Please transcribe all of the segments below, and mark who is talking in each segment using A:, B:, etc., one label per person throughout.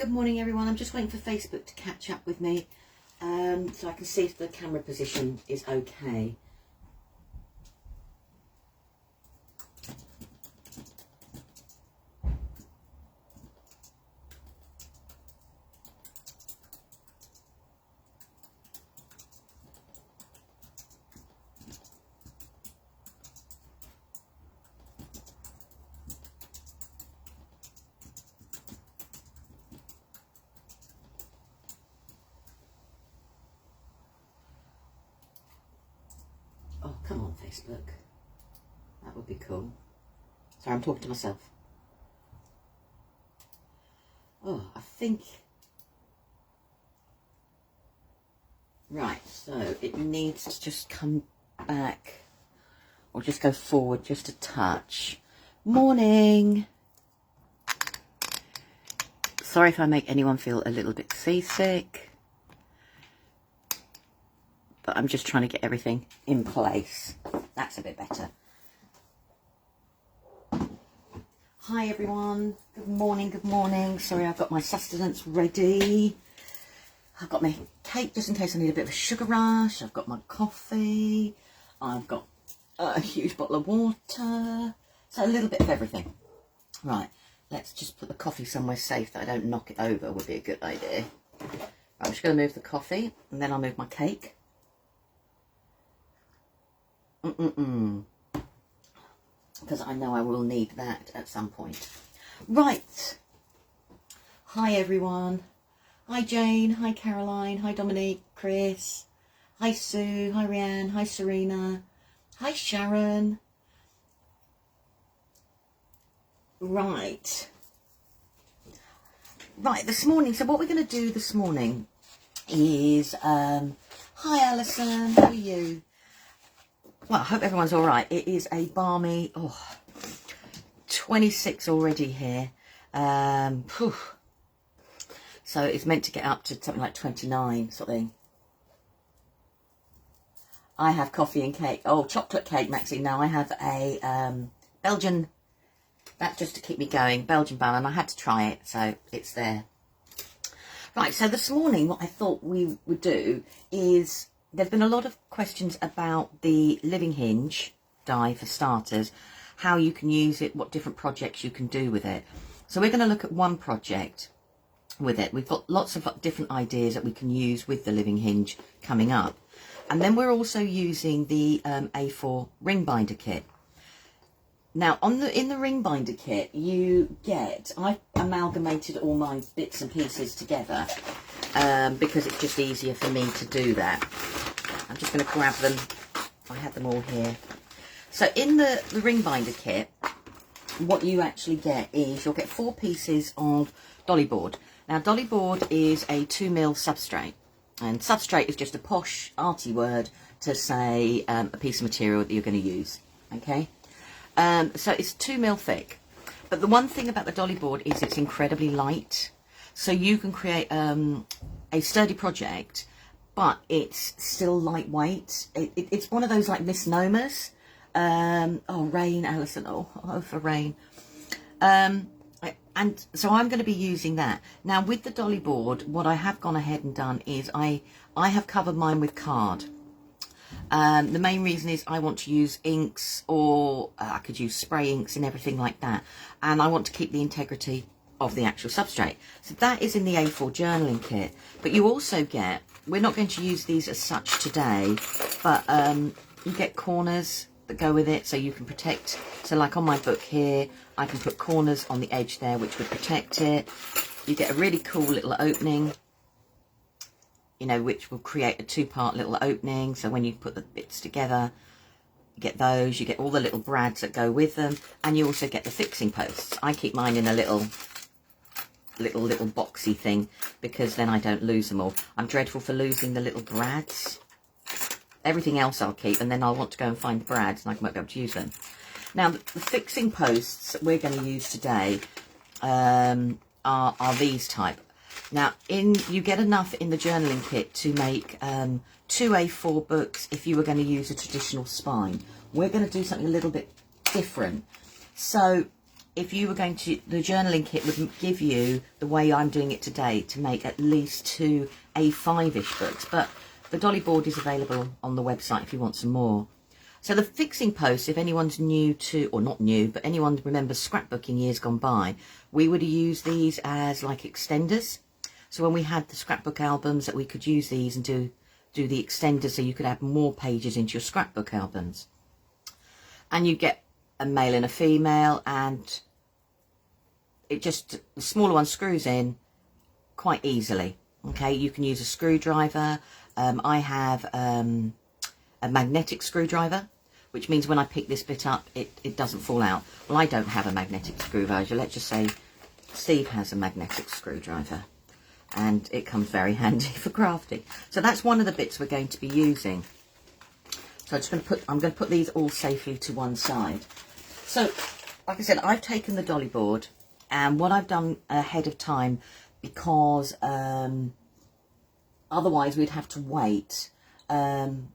A: Good morning everyone. I'm just waiting for Facebook to catch up with me so I can see if the camera position is okay. Oh, come on, Facebook. That would be cool. Sorry, I'm talking to myself. Oh, I think... Right, so it needs to just come back or just go forward just a touch. Morning! Sorry if I make anyone feel a little bit seasick, but I'm just trying to get everything in place. That's a bit better. Hi everyone, good morning, good morning. Sorry, I've got my sustenance ready. I've got my cake just in case I need a bit of a sugar rush. I've got my coffee. I've got a huge bottle of water. So a little bit of everything. Right, let's just put the coffee somewhere safe that I don't knock it over would be a good idea. I'm just going to move the coffee and then I'll move my cake. Because I know I will need that at some point. Right. Hi everyone. Hi Jane. Hi Caroline. Hi Dominique. Chris. Hi Sue. Hi Rianne. Hi Serena. Hi Sharon. Right. Right, this morning, so what we're going to do this morning is, hi Alison, how are you? Well, I hope everyone's all right. It is a balmy, 26 already here. So it's meant to get up to something like 29 sort of thing. I have coffee and cake. Oh, chocolate cake, Maxine. Now I have a Belgian, that just to keep me going, Belgian bun, and I had to try it, so it's there. Right, so this morning what I thought we would do is, there's been a lot of questions about the Living Hinge Die for starters, how you can use it, what different projects you can do with it. So we're going to look at one project with it. We've got lots of different ideas that we can use with the Living Hinge coming up. And then we're also using the A4 ring binder kit. Now, in the ring binder kit, you get, I've amalgamated all my bits and pieces together because it's just easier for me to do that. I'm just going to grab them. I had them all here. So in the ring binder kit, what you actually get is you'll get 4 pieces of dolly board. Now, dolly board is a 2mm substrate. And substrate is just a posh, arty word to say a piece of material that you're going to use. Okay? So it's 2mm thick. But the one thing about the dolly board is it's incredibly light. So you can create a sturdy project, but it's still lightweight. It's one of those like misnomers. Oh, rain, Alison. Oh, for rain. And so I'm going to be using that. Now with the dolly board, what I have gone ahead and done is I have covered mine with card. The main reason is I want to use inks, or I could use spray inks and everything like that. And I want to keep the integrity of the actual substrate. So that is in the A4 journaling kit. But you also get, we're not going to use these as such today, but you get corners that go with it so you can protect. So like on my book here, I can put corners on the edge there which would protect it. You get a really cool little opening, you know, which will create a 2-part little opening. So when you put the bits together, you get those. You get all the little brads that go with them, and you also get the fixing posts. I keep mine in a little boxy thing because then I don't lose them all. I'm dreadful for losing the little brads. Everything else I'll keep, and then I'll want to go and find the brads and I won't be able to use them. Now the fixing posts that we're going to use today are these type. Now you get enough in the journaling kit to make 2 A4 books if you were going to use a traditional spine. We're going to do something a little bit different. So if you were going to, the journaling kit would give you, the way I'm doing it today, to make at least 2 A5-ish books. But the dolly board is available on the website if you want some more. So the fixing posts, if anyone's new to, or not new, but anyone remembers scrapbooking years gone by, we would use these as like extenders. So when we had the scrapbook albums, that we could use these and do the extenders, so you could add more pages into your scrapbook albums. And you get a male and a female, and it just, the smaller one screws in quite easily. Okay, you can use a screwdriver. I have a magnetic screwdriver, which means when I pick this bit up, it doesn't fall out. Well, I don't have a magnetic screwdriver. Let's just say Steve has a magnetic screwdriver, and it comes very handy for crafting. So that's one of the bits we're going to be using. So I'm going to put these all safely to one side. So, like I said, I've taken the dolly board, and what I've done ahead of time, because otherwise we'd have to wait. I'm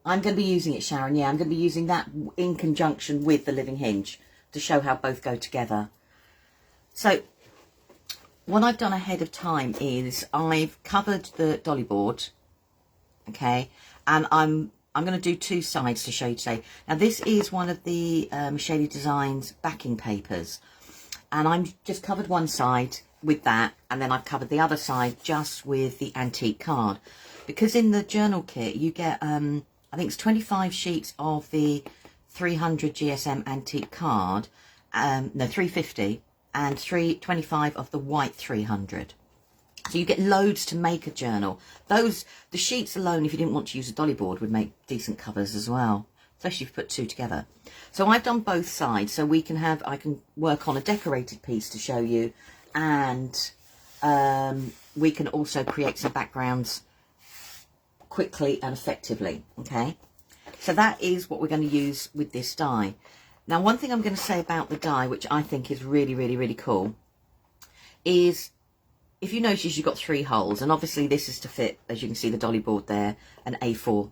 A: going to be using it, Sharon. Yeah, I'm going to be using that in conjunction with the Living Hinge to show how both go together. So what I've done ahead of time is I've covered the dolly board, okay, and I'm going to do 2 sides to show you today. Now, this is one of the Shady Designs backing papers, and I'm just covered one side with that, and then I've covered the other side just with the antique card, because in the journal kit you get I think it's 25 sheets of the 300 GSM antique card, no, 350, and 25 of the white 300. So you get loads to make a journal. The sheets alone, if you didn't want to use a dolly board, would make decent covers as well, especially if you put 2 together. So I've done both sides, so I can work on a decorated piece to show you, and we can also create some backgrounds quickly and effectively. Okay, so that is what we're going to use with this die. Now, one thing I'm going to say about the die, which I think is really, really, really cool, is if you notice, you've got 3 holes, and obviously this is to fit, as you can see, the dolly board there, an A4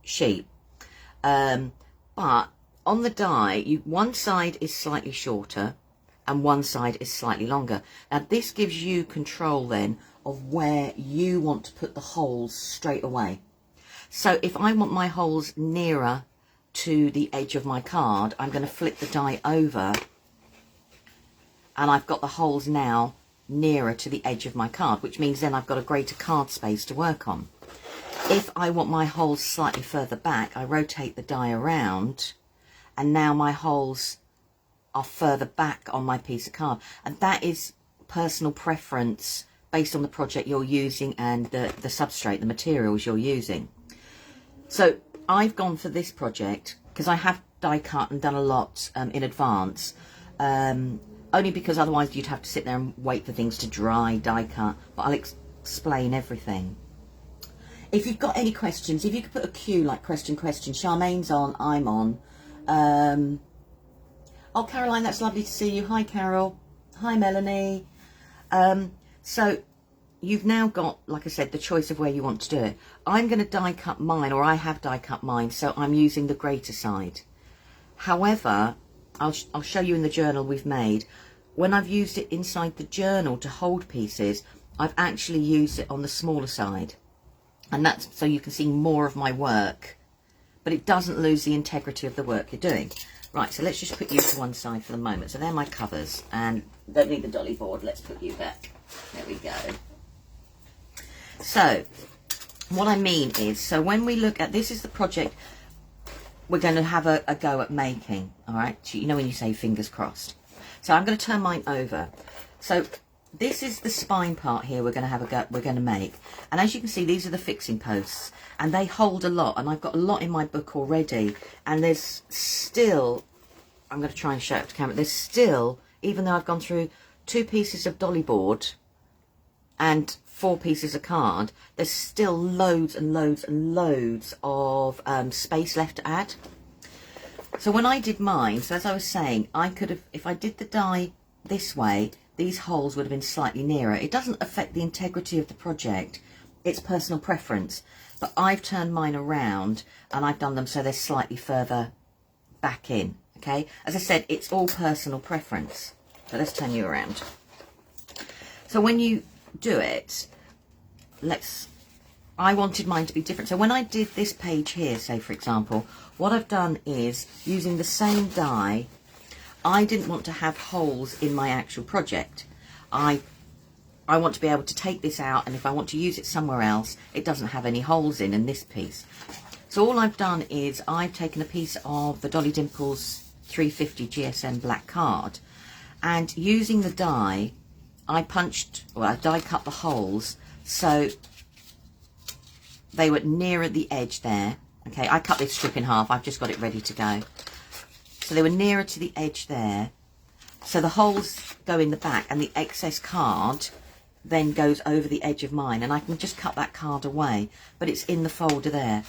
A: sheet. But on the die, one side is slightly shorter and one side is slightly longer. Now, this gives you control then of where you want to put the holes straight away. So if I want my holes nearer to the edge of my card, I'm going to flip the die over, and I've got the holes now nearer to the edge of my card, which means then I've got a greater card space to work on. If I want my holes slightly further back, I rotate the die around, and now my holes are further back on my piece of card. And that is personal preference based on the project you're using and the substrate, the materials you're using. So I've gone for this project because I have die cut and done a lot in advance, only because otherwise you'd have to sit there and wait for things to dry, die cut. But I'll explain everything. If you've got any questions, if you could put a Q like question. Charmaine's on, I'm on. Oh, Caroline, that's lovely to see you. Hi, Carol. Hi, Melanie. So you've now got, like I said, the choice of where you want to do it. I'm going to die cut mine, or I have die cut mine, so I'm using the greater side. However, I'll show you in the journal we've made. When I've used it inside the journal to hold pieces, I've actually used it on the smaller side. And that's so you can see more of my work, but it doesn't lose the integrity of the work you're doing. Right, so let's just put you to one side for the moment. So they're my covers, and don't need the dolly board. Let's put you back. There we go. So what I mean is, so when we look at, this is the project we're going to have a go at making, all right? You know when you say fingers crossed. So I'm going to turn mine over. So this is the spine part here we're going to have a go, we're going to make. And as you can see, these are the fixing posts, and they hold a lot, and I've got a lot in my book already, and there's still, I'm going to try and show it to camera, there's still, even though I've gone through 2 pieces of dolly board and 4 pieces of card, there's still loads and loads and loads of space left to add. So when I did mine, so as I was saying, I could have, if I did the die this way, these holes would have been slightly nearer. It doesn't affect the integrity of the project, it's personal preference. But I've turned mine around and I've done them so they're slightly further back in, okay? As I said, it's all personal preference. So let's turn you around. So when you do it, I wanted mine to be different. So when I did this page here, say for example, what I've done is, using the same die, I didn't want to have holes in my actual project. I want to be able to take this out, and if I want to use it somewhere else, it doesn't have any holes in this piece. So all I've done is I've taken a piece of the Dolly Dimples 350 GSM black card, and using the die, I die cut the holes so they were nearer the edge there. Okay, I cut this strip in half. I've just got it ready to go. So they were nearer to the edge there. So the holes go in the back, and the excess card then goes over the edge of mine, and I can just cut that card away, but it's in the folder there.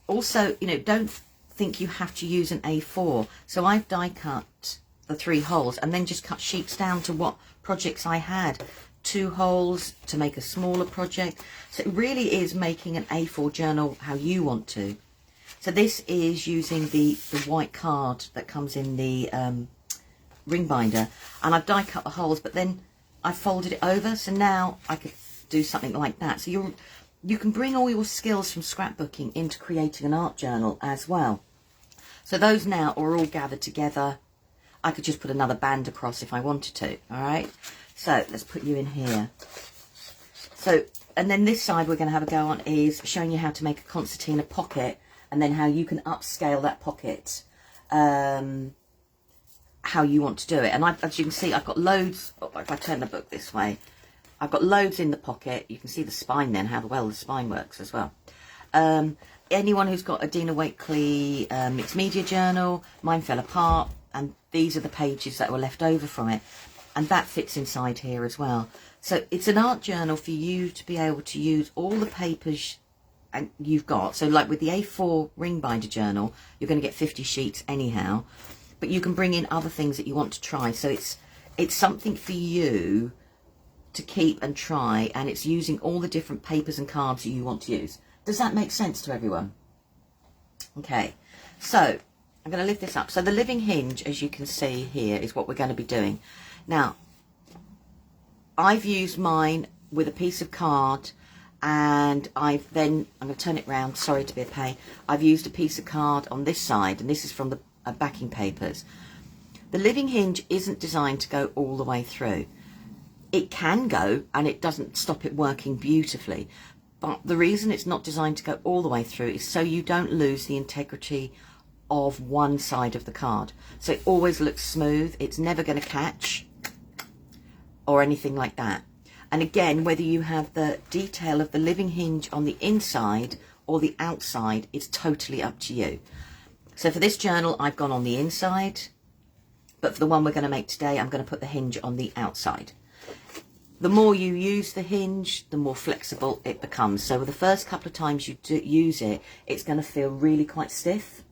A: Also, you know, don't think you have to use an A4. So I've die cut the 3 holes and then just cut sheets down to what projects I had. 2 holes to make a smaller project. So it really is making an A4 journal how you want to. So this is using the white card that comes in the ring binder, and I've die cut the holes, but then I folded it over, so now I could do something like that. So you can bring all your skills from scrapbooking into creating an art journal as well. So those now are all gathered together. I could just put another band across if I wanted to, all right? So let's put you in here. So, and then this side we're going to have a go on is showing you how to make a concertina pocket, and then how you can upscale that pocket, how you want to do it. And as you can see, I've got loads. If I turn the book this way, I've got loads in the pocket. You can see the spine then, how well the spine works as well. Anyone who's got a Dina Wakley mixed media journal, mine fell apart, and these are the pages that were left over from it, and that fits inside here as well. So it's an art journal for you to be able to use all the papers and you've got. So like with the A4 ring binder journal, you're going to get 50 sheets anyhow, but you can bring in other things that you want to try. So it's something for you to keep and try, and it's using all the different papers and cards that you want to use. Does that make sense to everyone? Okay, so I'm going to lift this up. So the Living Hinge, as you can see here, is what we're going to be doing. Now, I've used mine with a piece of card, and I'm going to turn it round, sorry to be a pain. I've used a piece of card on this side, and this is from the backing papers. The Living Hinge isn't designed to go all the way through. It can go, and it doesn't stop it working beautifully. But the reason it's not designed to go all the way through is so you don't lose the integrity of one side of the card. So it always looks smooth. It's never going to catch or anything like that. And again, whether you have the detail of the Living Hinge on the inside or the outside, it's totally up to you. So for this journal, I've gone on the inside, but for the one we're going to make today, I'm going to put the hinge on the outside. The more you use the hinge, the more flexible it becomes. So the first couple of times you use it, it's going to feel really quite stiff.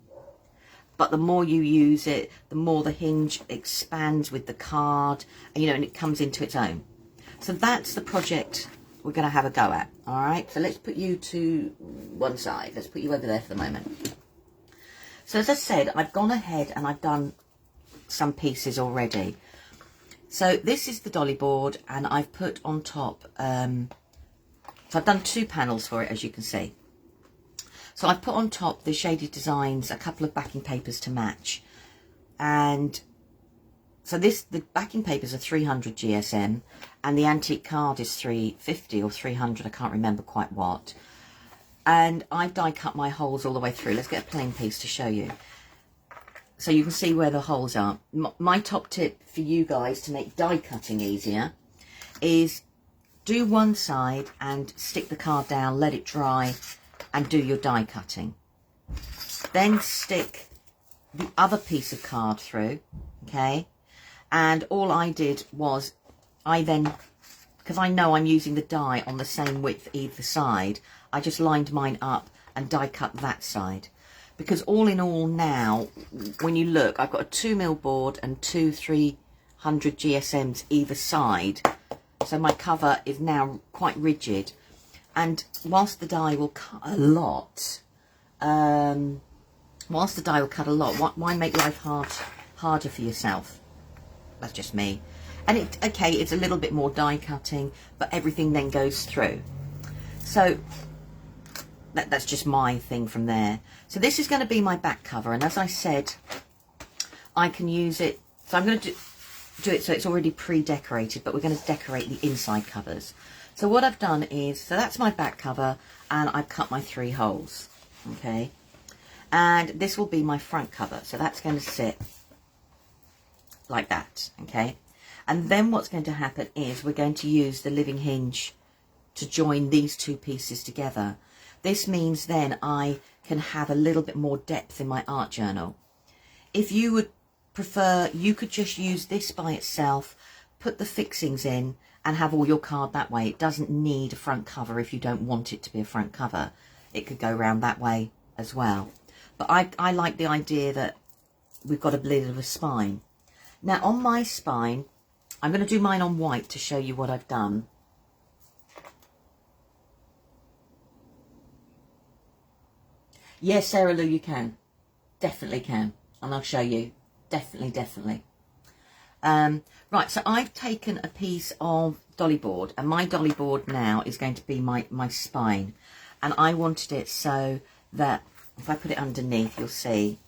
A: But the more you use it, the more the hinge expands with the card, and, and it comes into its own. So that's the project we're going to have a go at. All right, so let's put you to one side. Let's put you over there for the moment. So as I said, I've gone ahead and I've done some pieces already. So this is the dolly board, and I've put on top, so I've done 2 panels for it, as you can see. So I've put on top the Shaded Designs, a couple of backing papers to match. And so the backing papers are 300 GSM, and the antique card is 350 or 300, I can't remember quite what. And I've die cut my holes all the way through. Let's get a plain piece to show you, so you can see where the holes are. My top tip for you guys to make die cutting easier is do one side and stick the card down, let it dry, and do your die cutting. Then stick the other piece of card through, okay? And all I did was, because I know I'm using the die on the same width either side, I just lined mine up and die cut that side. Because all in all now, when you look, I've got a 2mm board and 2 300 GSMs either side. So my cover is now quite rigid. And whilst the die will cut a lot, whilst the die will cut a lot, why make life harder for yourself? That's just me. And it's a little bit more die cutting, but everything then goes through. So that's just my thing from there. So this is going to be my back cover, and as I said, I can use it. So I'm going to do it so it's already pre-decorated, but we're going to decorate the inside covers. So what I've done is, so that's my back cover, and I've cut my 3 holes, okay? And this will be my front cover, so that's going to sit like that, okay? And then what's going to happen is we're going to use the Living Hinge to join these 2 pieces together. This means then I can have a little bit more depth in my art journal. If you would prefer, you could just use this by itself, put the fixings in, and have all your card that way. It doesn't need a front cover if you don't want it to be a front cover. It could go around that way as well. But I like the idea that we've got a bit of a spine. Now on my spine, I'm going to do mine on white to show you what I've done. Yes, Sarah Lou, you can. Definitely can. And I'll show you. Definitely. Right, so I've taken a piece of dolly board, and my dolly board now is going to be my spine. And I wanted it so that, if I put it underneath, you'll see,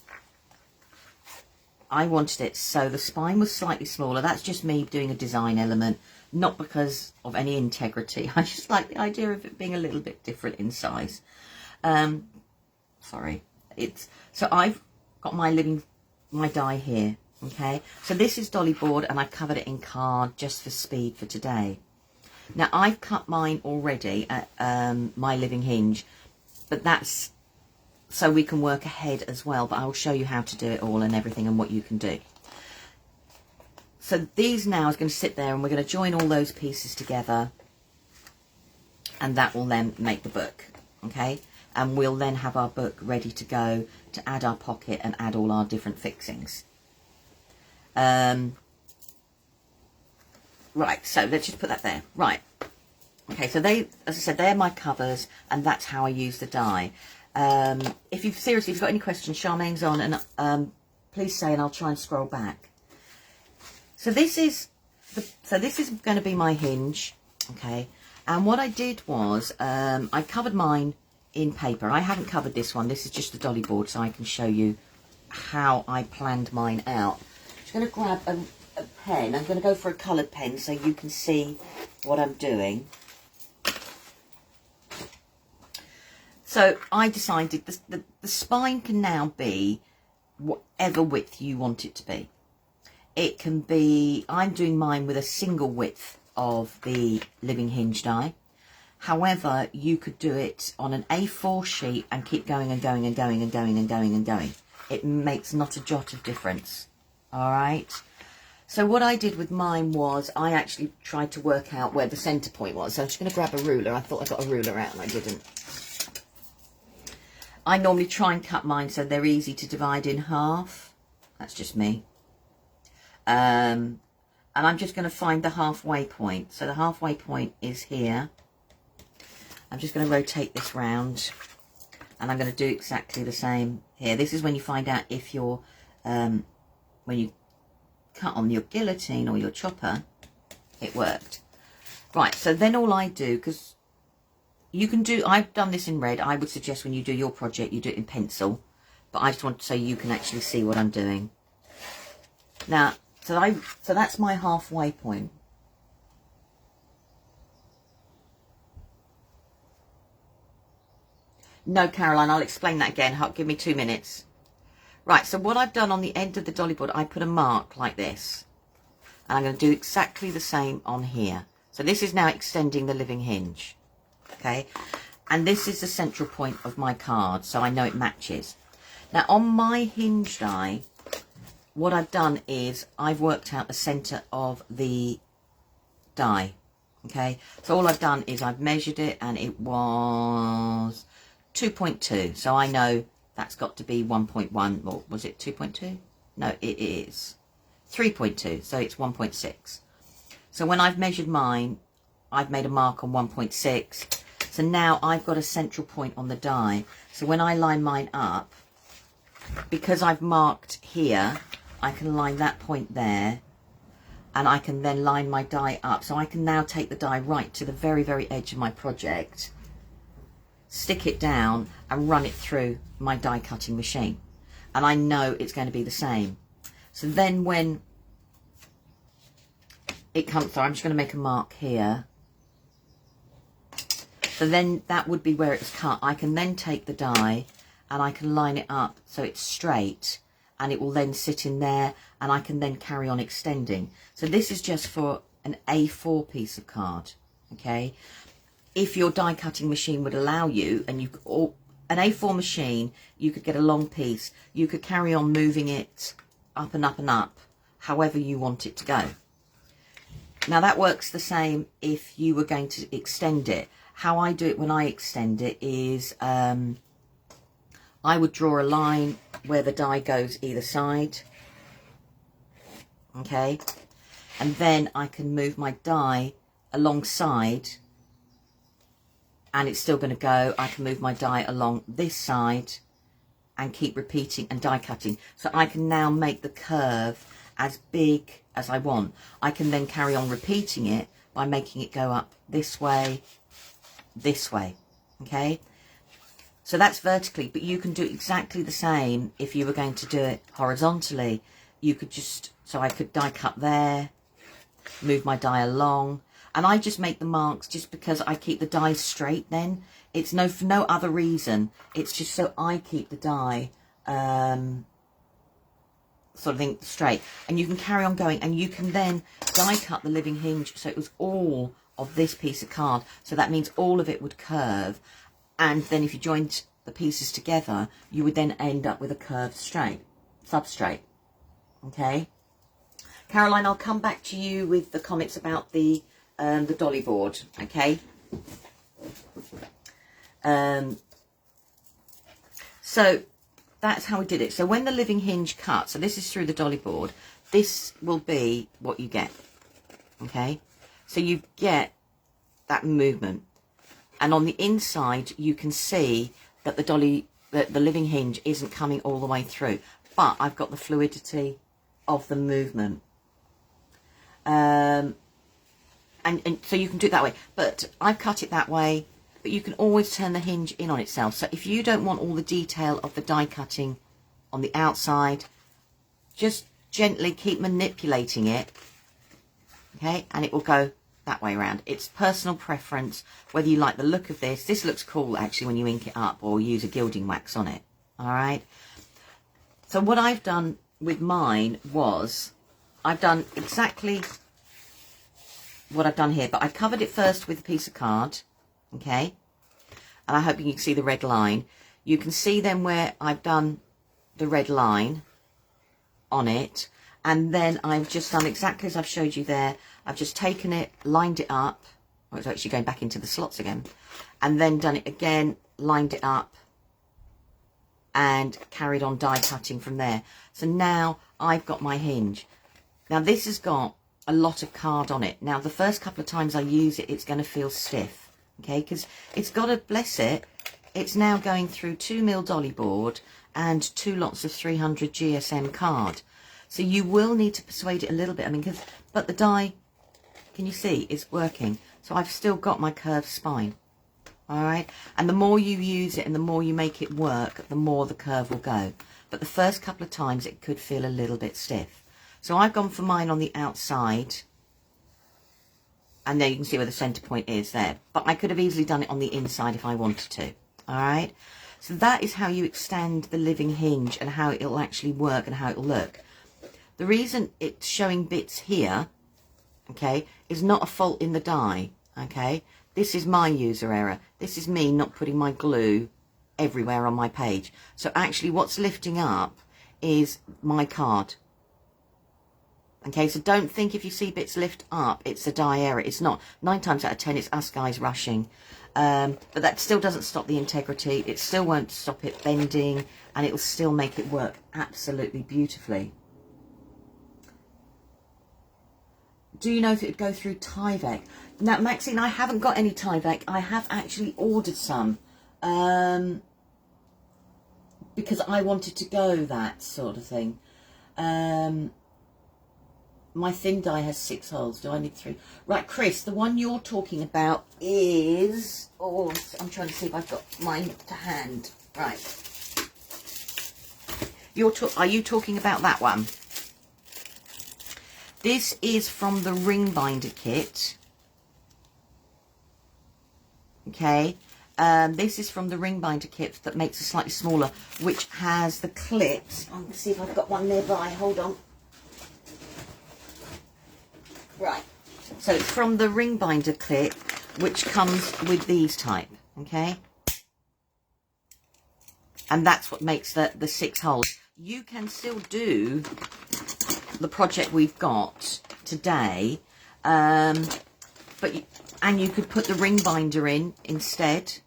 A: I wanted it so the spine was slightly smaller. That's just me doing a design element, not because of any integrity. I just like the idea of it being a little bit different in size. Sorry. So I've got my die here, okay? So this is dolly board, and I've covered it in card just for speed for today. Now I've cut mine already at my Living Hinge, but that's so we can work ahead as well, but I'll show you how to do it all and everything and what you can do. So these now is going to sit there, and we're going to join all those pieces together, and that will then make the book, okay? And we'll then have our book ready to go to add our pocket and add all our different fixings. Right, so let's just put that there. Right. Okay, so as I said, they're my covers, and that's how I use the die. If you've got any questions, Charmaine's on, and please say, and I'll try and scroll back. So this is going to be my hinge, okay? And what I did was I covered mine in paper. I haven't covered this one. This is just the dolly board, so I can show you how I planned mine out. I'm just going to grab a pen. I'm going to go for a coloured pen so you can see what I'm doing. So I decided the spine can now be whatever width you want it to be. It can be, I'm doing mine with a single width of the Living Hinge die. However, you could do it on an A4 sheet and keep going and going and going and going and going and going. It makes not a jot of difference. All right. So what I did with mine was I actually tried to work out where the centre point was. So I'm just going to grab a ruler. I thought I got a ruler out and I didn't. I normally try and cut mine so they're easy to divide in half. That's just me. And I'm just going to find the halfway point. So the halfway point is here. I'm just going to rotate this round, and I'm going to do exactly the same here. This is when you find out if you're, when you cut on your guillotine or your chopper, it worked. Right, so then all I do, because you can do, I've done this in red. I would suggest when you do your project, you do it in pencil, but I just want so you can actually see what I'm doing. Now, so that's my halfway point. No, Caroline, I'll explain that again. Give me 2 minutes. Right, so what I've done on the end of the dolly board, I put a mark like this. And I'm going to do exactly the same on here. So this is now extending the Living Hinge. Okay, and this is the central point of my card, so I know it matches. Now, on my hinge die, what I've done is I've worked out the centre of the die. Okay, so all I've done is I've measured it, and it was 2.2, so I know that's got to be 1.1, or was it 2.2? No, it is 3.2, so it's 1.6. So when I've measured mine, I've made a mark on 1.6. So now I've got a central point on the die. So when I line mine up, because I've marked here, I can line that point there, and I can then line my die up. So I can now take the die right to the very, very edge of my project, stick it down and run it through my die cutting machine. And I know it's going to be the same. So then when it comes through, I'm just going to make a mark here. So then that would be where it's cut. I can then take the die and I can line it up so it's straight, and it will then sit in there, and I can then carry on extending. So this is just for an A4 piece of card, okay? If your die cutting machine would allow you, and an A4 machine, you could get a long piece, you could carry on moving it up and up and up, however you want it to go. Now that works the same if you were going to extend it. How I do it when I extend it is I would draw a line where the die goes either side, okay, and then I can move my die alongside, and it's still going to go. I can move my die along this side and keep repeating and die cutting. So I can now make the curve as big as I want. I can then carry on repeating it by making it go up this way, okay? So that's vertically, but you can do exactly the same if you were going to do it horizontally. You could just, so I could die cut there, move my die along, and I just make the marks just because I keep the die straight then. It's for no other reason. It's just so I keep the die sort of thing straight. And you can carry on going, and you can then die cut the living hinge so it was all of this piece of card. So that means all of it would curve. And then if you joined the pieces together, you would then end up with a curved substrate. Okay, Caroline, I'll come back to you with the comments about the dolly board. Okay. So that's how we did it. So when the living hinge cuts, so this is through the dolly board, this will be what you get. Okay, so you get that movement. And on the inside, you can see that the living hinge isn't coming all the way through, but I've got the fluidity of the movement. And so you can do it that way, but I've cut it that way, but you can always turn the hinge in on itself. So if you don't want all the detail of the die cutting on the outside, just gently keep manipulating it, okay, and it will go that way around. It's personal preference whether you like the look of this. This looks cool actually when you ink it up or use a gilding wax on it. All right, so what I've done with mine was I've done exactly what I've done here, but I covered it first with a piece of card, okay, and I hope you can see the red line. You can see then where I've done the red line on it, and then I've just done exactly as I've showed you there. I've just taken it, lined it up. Oh, it's actually going back into the slots again. And then done it again, lined it up, and carried on die cutting from there. So now I've got my hinge. Now this has got a lot of card on it. Now the first couple of times I use it, it's going to feel stiff, okay? Because it's got to, bless it, it's now going through 2mm dolly board and 2 lots of 300 GSM card. So you will need to persuade it a little bit. I mean, but the die, can you see, is working. So I've still got my curved spine. All right. And the more you use it and the more you make it work, the more the curve will go. But the first couple of times it could feel a little bit stiff. So I've gone for mine on the outside. And there you can see where the center point is there. But I could have easily done it on the inside if I wanted to. All right. So that is how you extend the living hinge and how it'll actually work and how it'll look. The reason it's showing bits here, okay, is not a fault in the die, okay? This is my user error. This is me not putting my glue everywhere on my page. So actually what's lifting up is my card. Okay, so don't think if you see bits lift up, it's a die error. It's not. 9 times out of 10, it's us guys rushing. But that still doesn't stop the integrity. It still won't stop it bending, and it'll still make it work absolutely beautifully. Do you know if it would go through Tyvek? Now, Maxine, I haven't got any Tyvek. I have actually ordered some. because I wanted to go that sort of thing. My thin die has 6 holes. Do I need 3? Right, Chris, the one you're talking about is... Oh, I'm trying to see if I've got mine to hand. Right. Are you talking about that one? This is from the ring binder kit. Okay. This is from the ring binder kit that makes it slightly smaller, which has the clips. I'm going to see if I've got one nearby. Hold on. Right. So it's from the ring binder kit, which comes with these type. Okay. And that's what makes the 6 holes. You can still do the project we've got today, but you could put the ring binder in instead.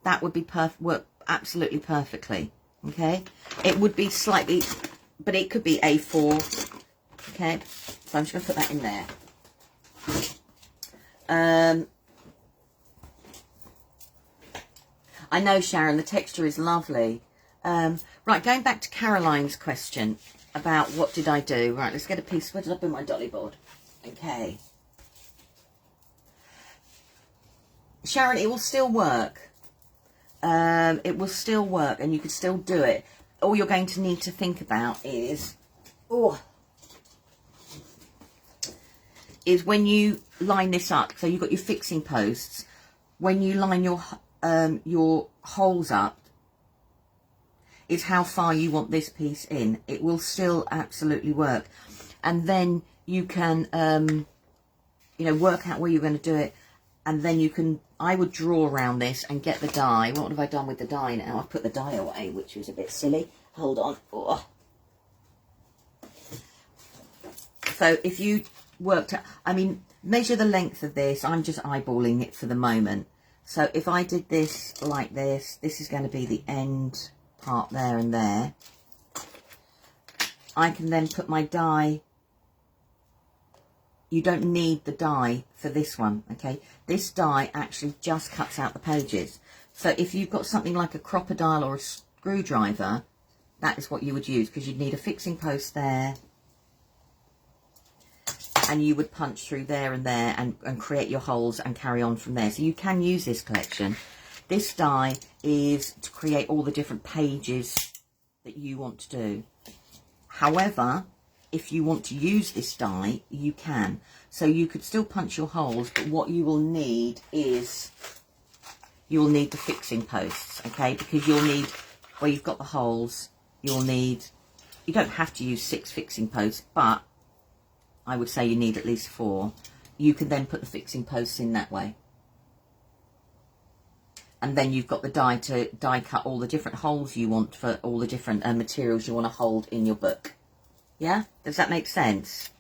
A: That would be work absolutely perfectly. Okay, it would be slightly, but it could be A4. Okay, so I'm just going to put that in there. I know, Sharon, the texture is lovely. Right, going back to Caroline's question about what did I do. Right, let's get a piece. Where did I put my dolly board? Okay. Sharon, it will still work. It will still work and you could still do it. All you're going to need to think about is when you line this up. So you've got your fixing posts. When you line your holes up, is how far you want this piece in. It will still absolutely work. And then you can, you know, work out where you're going to do it. And then you can, I would draw around this and get the die. What have I done with the die now? I've put the die away, which was a bit silly. Hold on. Oh. So if you worked out, I mean, measure the length of this. I'm just eyeballing it for the moment. So if I did this like this, this is going to be the end part there and there. I can then put my die. You don't need the die for this one, okay? This die actually just cuts out the pages. So if you've got something like a crocodile or a screwdriver, that is what you would use, because you'd need a fixing post there. And you would punch through there and there and create your holes and carry on from there. So you can use this collection. This die is to create all the different pages that you want to do. However, if you want to use this die, you can. So you could still punch your holes, but what you will need is, you will need the fixing posts, okay? Because you'll need, where you've got the holes, you'll need, you don't have to use 6 fixing posts, but I would say you need at least 4. You can then put the fixing posts in that way. And then you've got the die to die cut all the different holes you want for all the different materials you want to hold in your book. Yeah? Does that make sense?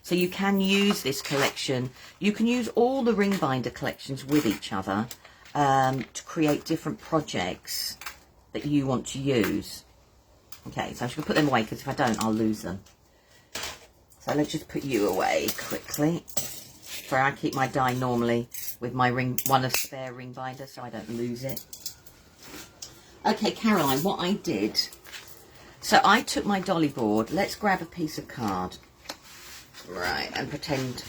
A: So you can use this collection. You can use all the ring binder collections with each other to create different projects that you want to use. Okay, so I'm just going to put them away because if I don't, I'll lose them. So let's just put you away quickly. Where I keep my die normally with my one of spare ring binder so I don't lose it. Okay, Caroline, what I did, so I took my dolly board. Let's grab a piece of card. Right, and pretend.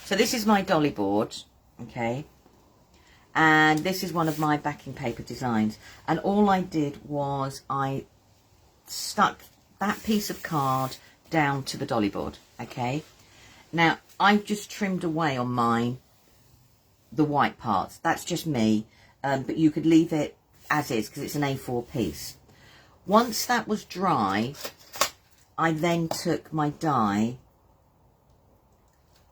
A: So this is my dolly board, okay? And this is one of my backing paper designs. And all I did was I stuck that piece of card down to the dolly board, okay? Now, I've just trimmed away on mine the white parts. That's just me, but you could leave it as is because it's an A4 piece. Once that was dry, I then took my die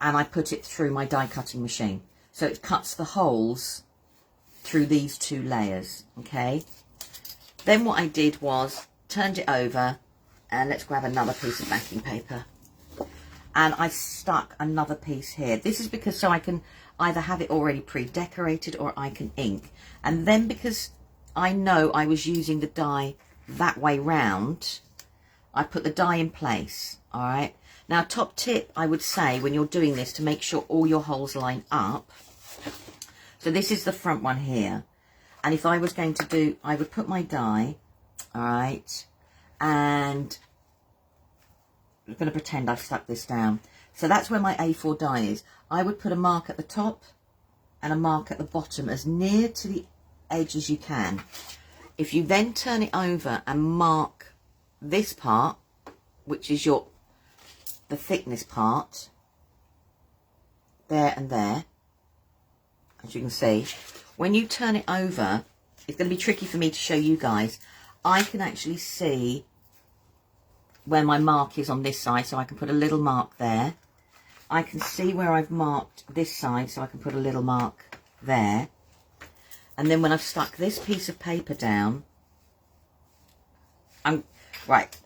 A: and I put it through my die cutting machine. So it cuts the holes through these 2 layers, okay? Then what I did was turned it over, and let's grab another piece of backing paper. And I stuck another piece here. This is because so I can either have it already pre-decorated or I can ink. And then because I know I was using the die that way round, I put the die in place, all right? Now, top tip, I would say, when you're doing this, to make sure all your holes line up. So this is the front one here. And if I was going to do, I would put my die All right. And I'm going to pretend I've stuck this down. So that's where my A4 die is. I would put a mark at the top and a mark at the bottom as near to the edge as you can. If you then turn it over and mark this part, which is the thickness part, there and there, as you can see, when you turn it over, it's going to be tricky for me to show you guys. I can actually see where my mark is on this side, so I can put a little mark there. I can see where I've marked this side, so I can put a little mark there. And then when I've stuck this piece of paper down, right,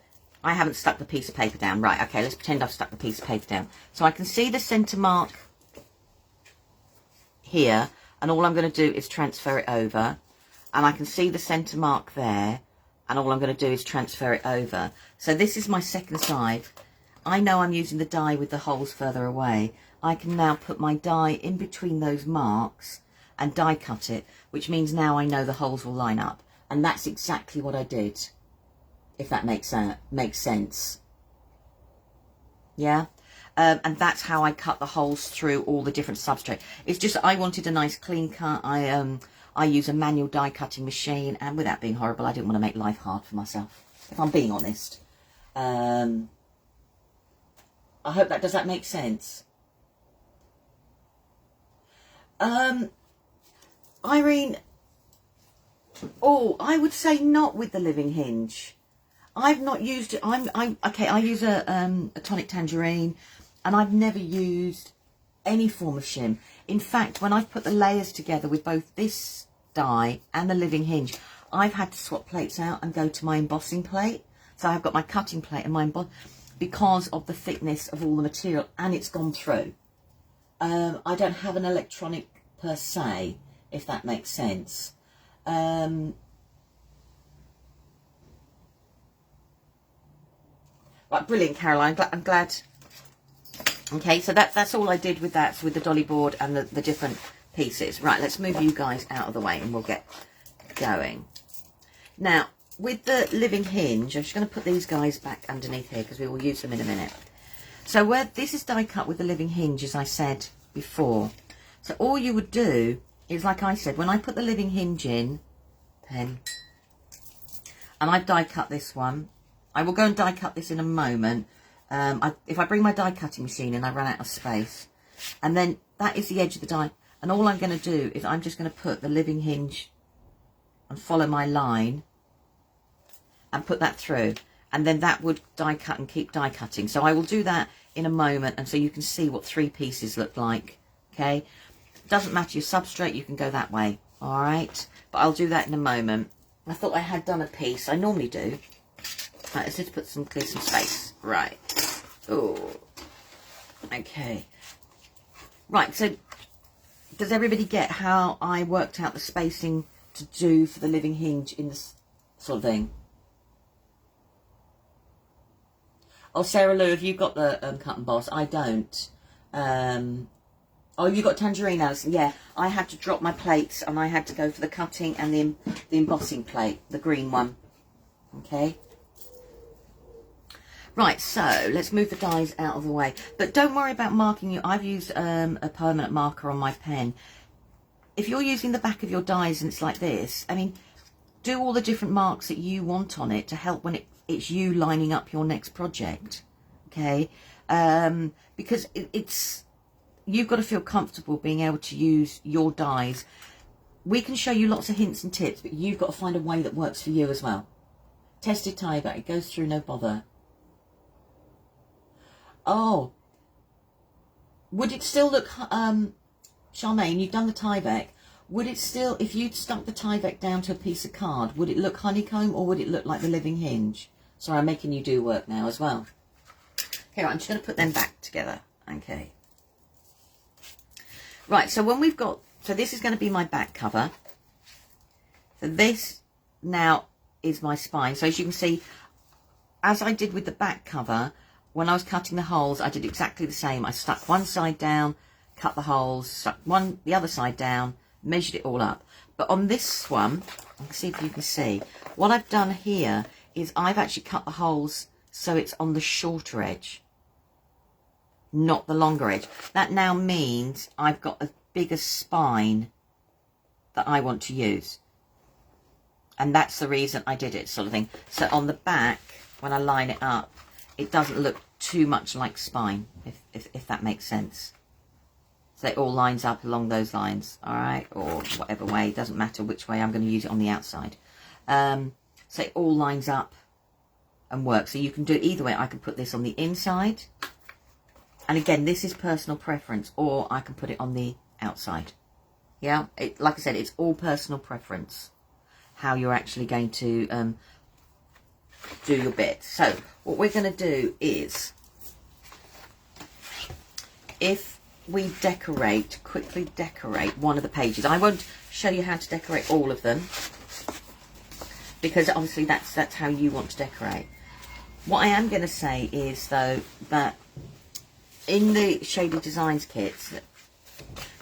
A: I haven't stuck the piece of paper down. Right, okay, let's pretend I've stuck the piece of paper down. So I can see the centre mark here, and all I'm going to do is transfer it over. And I can see the centre mark there, and all I'm going to do is transfer it over. So this is my second side. I know I'm using the die with the holes further away. I can now put my die in between those marks and die cut it, which means now I know the holes will line up. And that's exactly what I did, if that makes sense. Yeah? And that's how I cut the holes through all the different substrate. It's just I wanted a nice clean cut. I use a manual die cutting machine, and without being horrible, I didn't want to make life hard for myself, if I'm being honest. I hope does that make sense? Irene, I would say not with the Living Hinge. I've not used it. I use a tonic tangerine, and I've never used any form of shim. In fact, when I've put the layers together with both this die and the Living Hinge, I've had to swap plates out and go to my embossing plate. So I've got my cutting plate and my because of the thickness of all the material, and it's gone through. I don't have an electronic per se, if that makes sense. Right, brilliant, Caroline. I'm glad. Okay, so that's all I did with that, with the dolly board and the different pieces. Right, let's move you guys out of the way and we'll get going. Now, with the Living Hinge, I'm just going to put these guys back underneath here because we will use them in a minute. So where this is die cut with the Living Hinge, as I said before. So all you would do is, like I said, when I put the Living Hinge in, and I've die cut this one, I will go and die cut this in a moment. If I bring my die cutting machine in, I run out of space. And then that is the edge of the die. And all I'm going to do is I'm just going to put the Living Hinge and follow my line and put that through. And then that would die cut and keep die cutting. So I will do that in a moment, and so you can see what 3 pieces look like. Okay, doesn't matter your substrate, you can go that way. All right, but I'll do that in a moment. I thought I had done a piece. I normally do. Right, let's just clear some space. Right. Oh. Okay. Right, so does everybody get how I worked out the spacing to do for the Living Hinge in this sort of thing? Oh, Sarah Lou, have you got the cut and boss? I don't. Oh, you got tangerine, Alison? Yeah, I had to drop my plates and I had to go for the cutting and the embossing plate, the green one. Okay. Right, so let's move the dies out of the way. But don't worry about marking you. I've used a permanent marker on my pen. If you're using the back of your dies and it's like this, I mean, do all the different marks that you want on it to help when it's you lining up your next project. Okay, because you've got to feel comfortable being able to use your dies. We can show you lots of hints and tips, but you've got to find a way that works for you as well. Tested tie back, it goes through, no bother. Oh, would it still look, Charmaine, you've done the Tyvek, would it still, if you'd stuck the Tyvek down to a piece of card, would it look honeycomb or would it look like the Living Hinge? Sorry, I'm making you do work now as well. Okay, right, I'm just going to put them back together. Okay. Right, so when we've got, so this is going to be my back cover. So this now is my spine. So as you can see, as I did with the back cover, when I was cutting the holes, I did exactly the same. I stuck one side down, cut the holes, stuck the other side down, measured it all up. But on this one, let's see if you can see, what I've done here is I've actually cut the holes so it's on the shorter edge, not the longer edge. That now means I've got a bigger spine that I want to use. And that's the reason I did it, sort of thing. So on the back, when I line it up, it doesn't look too much like spine, if that makes sense. So it all lines up along those lines, all right? Or whatever way, it doesn't matter which way I'm going to use it on the outside. So it all lines up and works. So you can do it either way. I can put this on the inside. And again, this is personal preference. Or I can put it on the outside. Yeah, like I said, it's all personal preference. How you're actually going to do your bit. So what we're going to do is, if we quickly decorate one of the pages. I won't show you how to decorate all of them, because obviously that's how you want to decorate. What I am going to say is, though, that in the Shady Designs kits,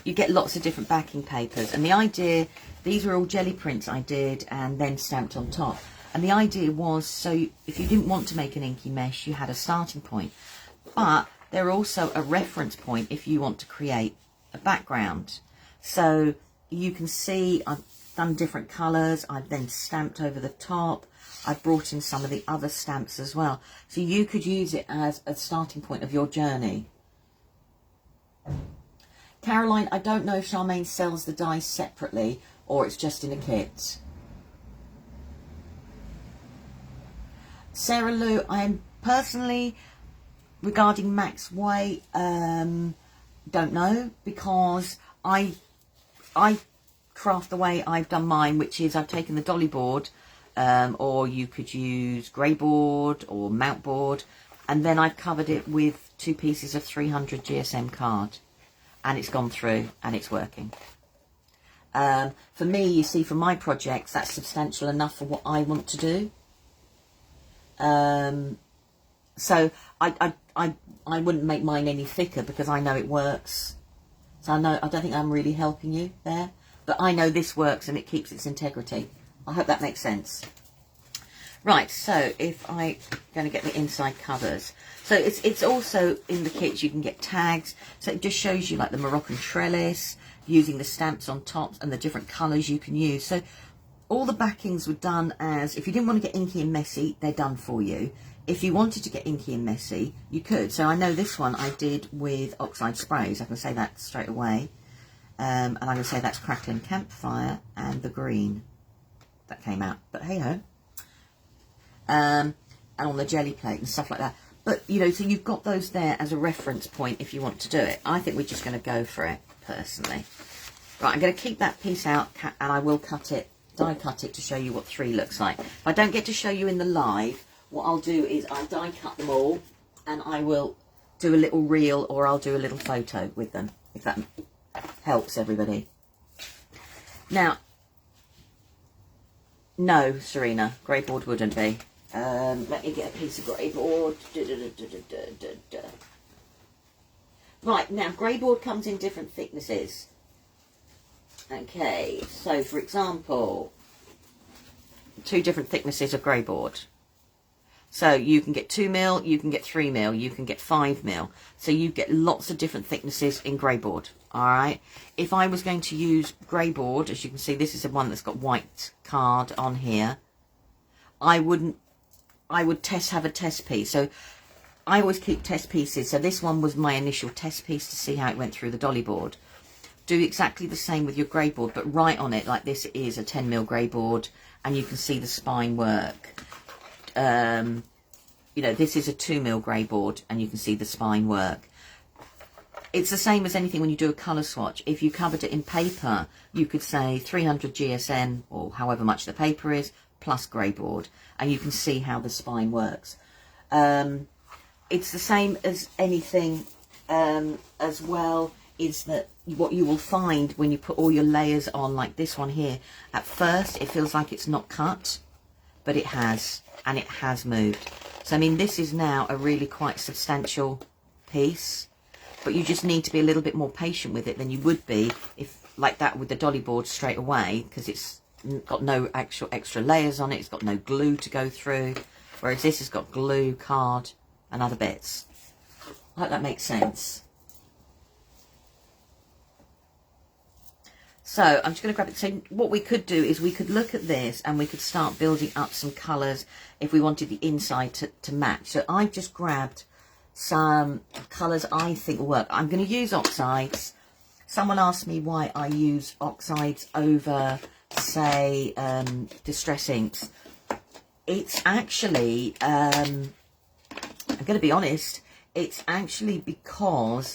A: you get lots of different backing papers. And the idea, these were all jelly prints I did and then stamped on top. And the idea was, so if you didn't want to make an inky mesh, you had a starting point. But they're also a reference point if you want to create a background. So you can see I've done different colours. I've then stamped over the top. I've brought in some of the other stamps as well. So you could use it as a starting point of your journey. Caroline, I don't know if Charmaine sells the dies separately or it's just in a kit. Sarah Lou, I am personally, regarding Max Way, don't know, because I craft the way I've done mine, which is I've taken the dolly board, or you could use grey board or mount board, and then I've covered it with 2 pieces of 300 GSM card, and it's gone through and it's working. For me, you see, for my projects, that's substantial enough for what I want to do. So I wouldn't make mine any thicker because I know it works. So I don't think I'm really helping you there, but I know this works and it keeps its integrity. I hope that makes sense. Right, so if I'm going to get the inside covers. So it's also in the kits you can get tags. So it just shows you like the Moroccan trellis, using the stamps on top and the different colours you can use. So all the backings were done as, if you didn't want to get inky and messy, they're done for you. If you wanted to get inky and messy, you could. So I know this one I did with oxide sprays. I can say that straight away. And I'm going to say that's Crackling Campfire and the green that came out. But hey-ho. And on the jelly plate and stuff like that. But, you know, so you've got those there as a reference point if you want to do it. I think we're just going to go for it, personally. Right, I'm going to keep that piece out and I will cut it, die cut it to show you what 3 looks like. If I don't get to show you in the live, what I'll do is I'll die cut them all and I will do a little reel or I'll do a little photo with them, if that helps everybody. Now, no, Serena, grey board wouldn't be. Let me get a piece of grey board. Right, now grey board comes in different thicknesses. Okay, so for example, 2 different thicknesses of grey board. So you can get 2mm, you can get 3mm, you can get 5mm. So you get lots of different thicknesses in grey board. Alright, if I was going to use grey board, as you can see, this is the one that's got white card on here. I would have a test piece. So I always keep test pieces. So this one was my initial test piece to see how it went through the dolly board. Do exactly the same with your grey board, but write on it like this is a 10mm grey board, and you can see the spine work. You know, this is a 2mm grey board, and you can see the spine work. It's the same as anything when you do a colour swatch. If you covered it in paper, you could say 300 GSM, or however much the paper is, plus grey board, and you can see how the spine works. It's the same as anything as well, is that what you will find when you put all your layers on, like this one here, at first it feels like it's not cut, but it has, and it has moved. So I mean, this is now a really quite substantial piece, but you just need to be a little bit more patient with it than you would be if like that with the dolly board straight away, because it's got no actual extra layers on it. It's got no glue to go through, whereas this has got glue, card and other bits. I hope that makes sense. So I'm just going to grab it. So what we could do is we could look at this and we could start building up some colours if we wanted the inside to match. So I've just grabbed some colours I think will work. I'm going to use oxides. Someone asked me why I use oxides over, say, distress inks. It's actually, I'm going to be honest, it's actually because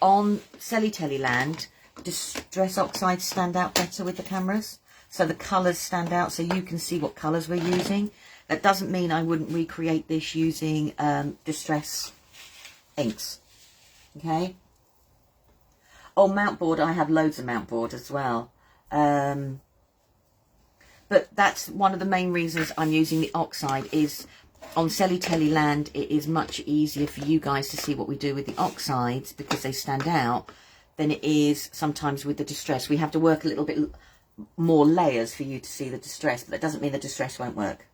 A: on Selly Telly Land, distress oxides stand out better with the cameras. So the colours stand out, so you can see what colours we're using. That doesn't mean I wouldn't recreate this using distress inks. Okay. Oh, mount board, I have loads of mount board as well. But that's one of the main reasons I'm using the oxide is on Selly Telly Land, it is much easier for you guys to see what we do with the oxides because they stand out than it is sometimes with the distress. We have to work a little bit more layers for you to see the distress, but that doesn't mean the distress won't work.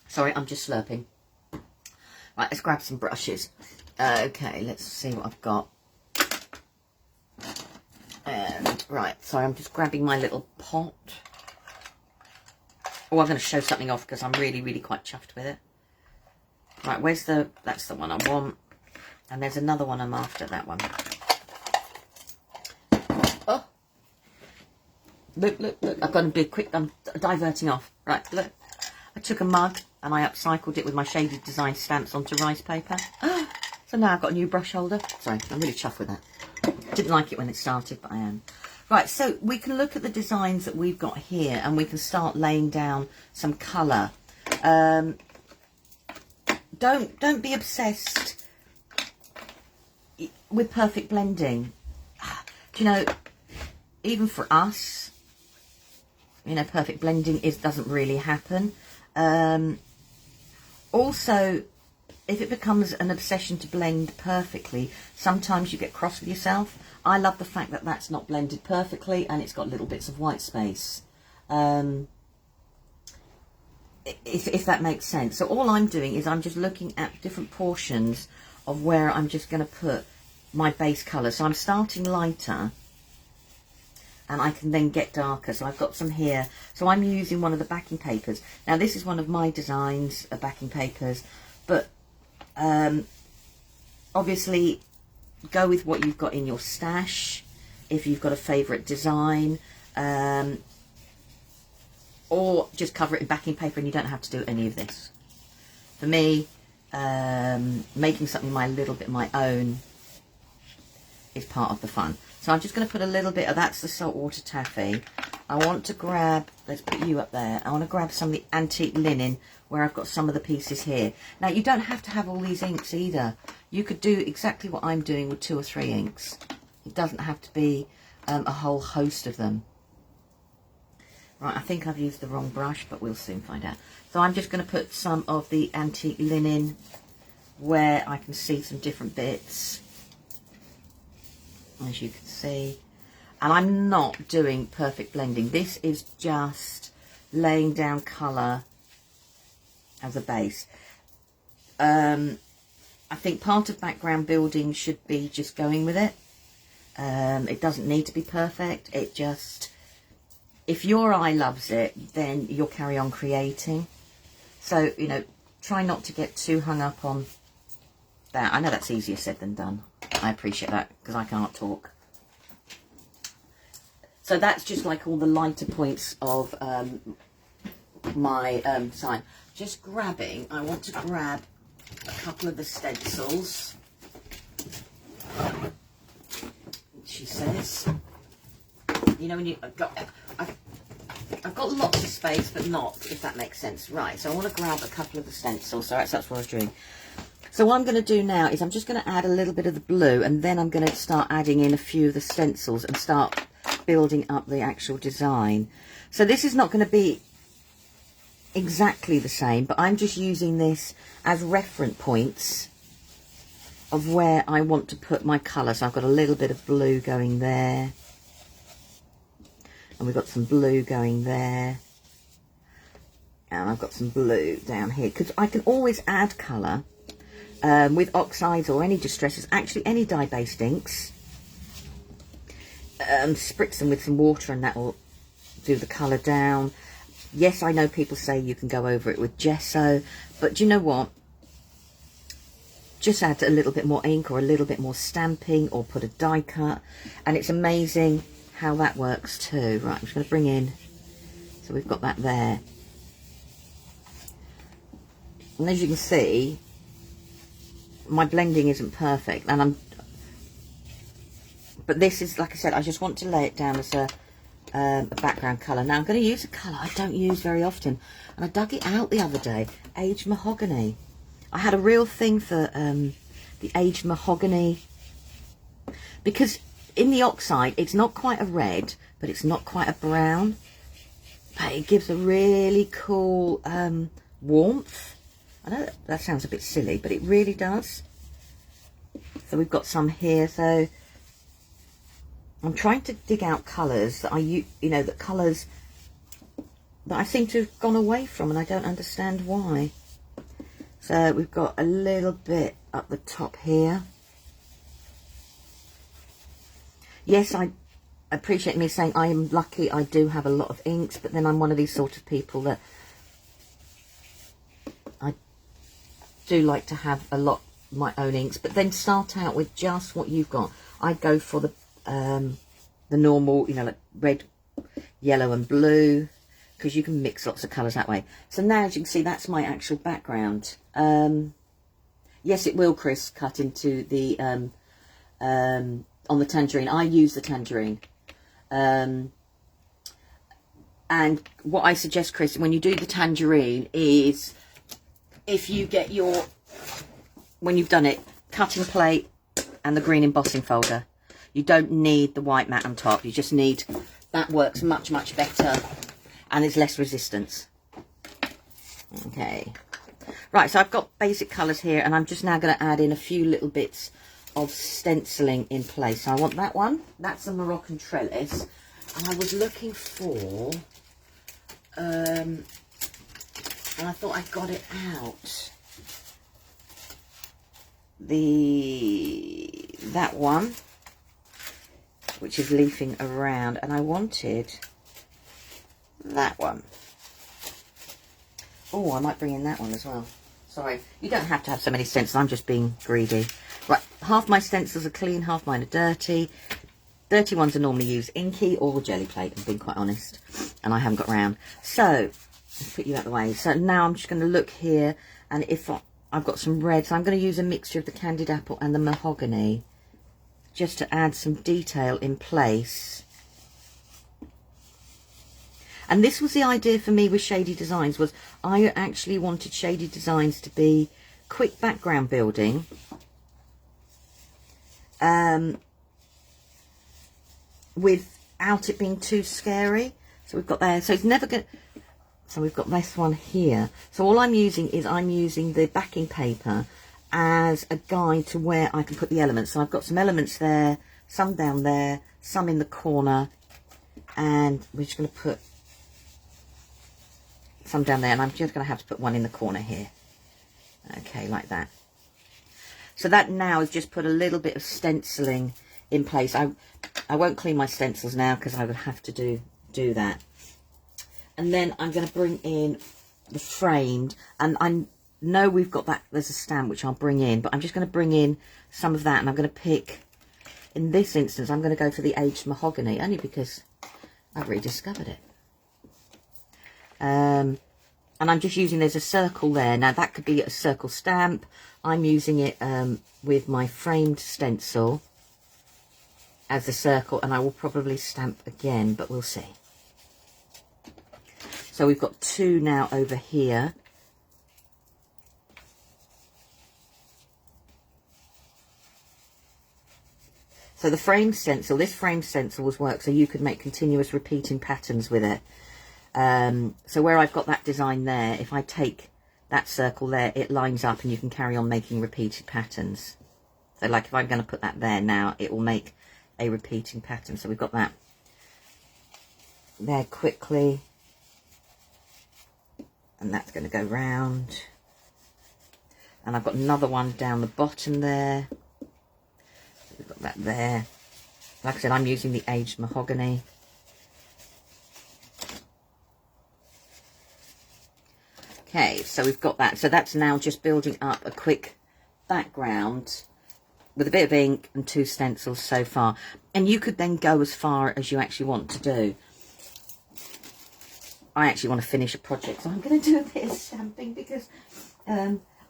A: Sorry, I'm just slurping. Right, let's grab some brushes. Okay, let's see what I've got. And, right, sorry, I'm just grabbing my little pot. Oh, I'm going to show something off because I'm really, really quite chuffed with it. Right, where's the... That's the one I want. And there's another one I'm after, that one. Oh! Look, look, look. I've got to be quick. I'm diverting off. Right, look. I took a mug and I upcycled it with my shaded design stamps onto rice paper. So now I've got a new brush holder. Sorry, I'm really chuffed with that. Didn't like it when it started, but I am. Right, so we can look at the designs that we've got here and we can start laying down some colour. Don't be obsessed with perfect blending. Do you know, even for us, you know, perfect blending doesn't really happen. Also, if it becomes an obsession to blend perfectly, sometimes you get cross with yourself. I love the fact that that's not blended perfectly and it's got little bits of white space. If that makes sense. So all I'm doing is I'm just looking at different portions of where I'm just going to put my base colour. So I'm starting lighter and I can then get darker. So I've got some here. So I'm using one of the backing papers. Now this is one of my designs, backing papers, but obviously go with what you've got in your stash if you've got a favourite design. Or just cover it in backing paper and you don't have to do any of this. For me, making something a little bit my own is part of the fun. So I'm just going to put a little bit of, that's the saltwater taffy. I want to grab, let's put you up there. I want to grab some of the antique linen where I've got some of the pieces here. Now you don't have to have all these inks either. You could do exactly what I'm doing with 2 or 3 inks. It doesn't have to be a whole host of them. Right, I think I've used the wrong brush, but we'll soon find out. So I'm just going to put some of the antique linen where I can see some different bits, as you can see. And I'm not doing perfect blending. This is just laying down colour as a base. I think part of background building should be just going with it. It doesn't need to be perfect. It just... If your eye loves it, then you'll carry on creating. So, you know, try not to get too hung up on that. I know that's easier said than done. I appreciate that because I can't talk. So that's just like all the lighter points of my sign. Just grabbing, I want to grab a couple of the stencils. She says, you know, when you I've got lots of space, but not, if that makes sense. Right, so I want to grab a couple of the stencils. So that's what I was doing. So what I'm going to do now is I'm just going to add a little bit of the blue, and then I'm going to start adding in a few of the stencils and start building up the actual design. So this is not going to be exactly the same, but I'm just using this as reference points of where I want to put my colour. So I've got a little bit of blue going there. And we've got some blue going there. And I've got some blue down here. Because I can always add colour with oxides or any distressors. Actually, any dye-based inks. Spritz them with some water and that will do the colour down. Yes, I know people say you can go over it with gesso. But do you know what? Just add a little bit more ink or a little bit more stamping or put a die cut. And it's amazing how that works too. Right, I'm just going to bring in. So we've got that there. And as you can see, my blending isn't perfect. And but this is, like I said, I just want to lay it down as a background colour. Now I'm going to use a colour I don't use very often. And I dug it out the other day. Aged Mahogany. I had a real thing for the aged mahogany because in the oxide it's not quite a red, but it's not quite a brown, but it gives a really cool warmth. I know that sounds a bit silly, but it really does. So we've got some here. So I'm trying to dig out colours that that colours that I seem to have gone away from, and I don't understand why. So we've got a little bit up the top here. Yes, I appreciate me saying I am lucky I do have a lot of inks, but then I'm one of these sort of people that I do like to have a lot of my own inks, but then start out with just what you've got. I'd go for the normal, like red, yellow and blue, because you can mix lots of colours that way. So now, as you can see, that's my actual background. Yes, it will, Chris, cut into the on the tangerine. I use the tangerine. And what I suggest, Chris, when you do the tangerine is, if you get when you've done it, cutting plate and the green embossing folder. You don't need the white mat on top. You just need, that works much, much better. And there's less resistance. Okay. Right, so I've got basic colours here, and I'm just now going to add in a few little bits of stenciling in place. So I want that one. That's a Moroccan trellis. And I was looking for, and I thought I got it out. That one, which is leafing around, and I wanted that one. Oh, I might bring in that one as well. Sorry, you don't have to have so many stencils. I'm just being greedy. Right, half my stencils are clean, half mine are dirty. Dirty ones are normally used inky or jelly plate, I'm being quite honest. And I haven't got round. So, let's put you out of the way. So now I'm just going to look here, and if I've got some red, so I'm going to use a mixture of the candied apple and the mahogany, just to add some detail in place. And this was the idea for me with Shady Designs, was I actually wanted Shady Designs to be quick background building. Without it being too scary. So we've got there. So it's never going to... So we've got this one here. So all I'm using is I'm using the backing paper as a guide to where I can put the elements. So I've got some elements there, some down there, some in the corner. And we're just going to put some down there, and I'm just going to have to put one in the corner here. Okay, like that. So that now has just put a little bit of stenciling in place. I won't clean my stencils now because I would have to do that. And then I'm going to bring in the framed, and I know we've got that, there's a stamp which I'll bring in, but I'm just going to bring in some of that, and I'm going to pick, in this instance, I'm going to go for the aged mahogany, only because I've rediscovered it. And I'm just using, there's a circle there. Now that could be a circle stamp. I'm using it with my framed stencil as a circle, and I will probably stamp again, but we'll see. So we've got two now over here. So the framed stencil, this framed stencil was work so you could make continuous repeating patterns with it. So where I've got that design there, if I take that circle there, it lines up and you can carry on making repeated patterns. So like if I'm going to put that there now, it will make a repeating pattern. So we've got that there quickly. And that's going to go round. And I've got another one down the bottom there. We've got that there. Like I said, I'm using the aged mahogany. Okay, so we've got that. So that's now just building up a quick background with a bit of ink and 2 stencils so far. And you could then go as far as you actually want to do. I actually want to finish a project, so I'm going to do a bit of stamping because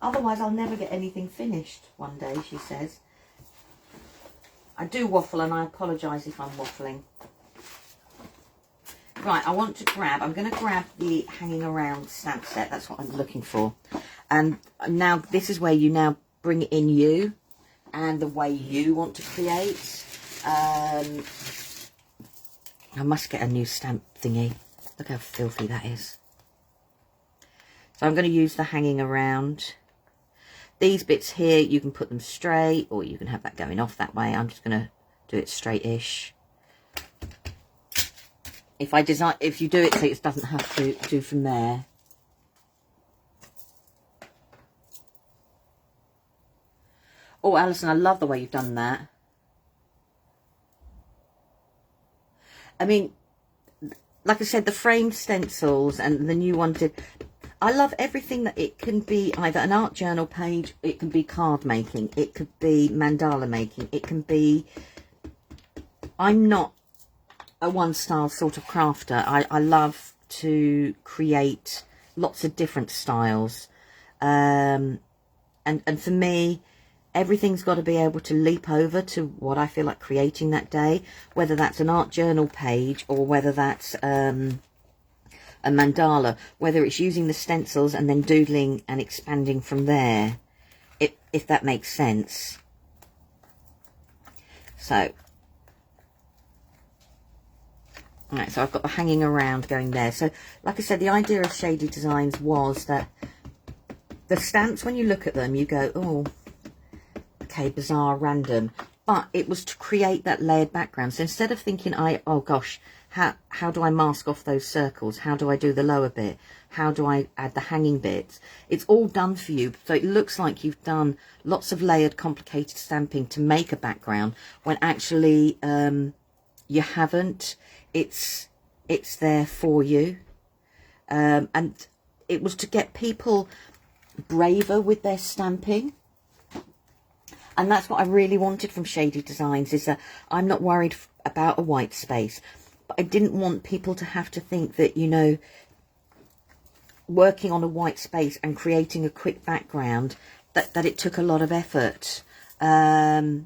A: otherwise I'll never get anything finished one day, she says. I do waffle, and I apologise if I'm waffling. Right, I'm going to grab the hanging around stamp set. That's what I'm looking for. And now this is where you now bring in you and the way you want to create. I must get a new stamp thingy. Look how filthy that is. So I'm going to use the hanging around. These bits here, you can put them straight, or you can have that going off that way. I'm just going to do it straight-ish. If you do it so it doesn't have to do from there. Oh, Alison, I love the way you've done that. I mean, like I said, the framed stencils and the new one did. I love everything that it can be either an art journal page, it can be card making, it could be mandala making, it can be... I'm not a one style sort of crafter. I love to create lots of different styles. And for me, everything's got to be able to leap over to what I feel like creating that day, whether that's an art journal page or whether that's a mandala, whether it's using the stencils and then doodling and expanding from there, if that makes sense. So, right, so I've got the hanging around going there. So, like I said, the idea of Shady Designs was that the stamps, when you look at them, you go, oh, okay, bizarre, random. But it was to create that layered background. So instead of thinking, oh gosh, how do I mask off those circles? How do I do the lower bit? How do I add the hanging bits? It's all done for you. So it looks like you've done lots of layered, complicated stamping to make a background, when actually you haven't. It's there for you. And it was to get people braver with their stamping. And that's what I really wanted from Shady Designs, is that I'm not worried about a white space. But I didn't want people to have to think that, you know, working on a white space and creating a quick background, that it took a lot of effort. You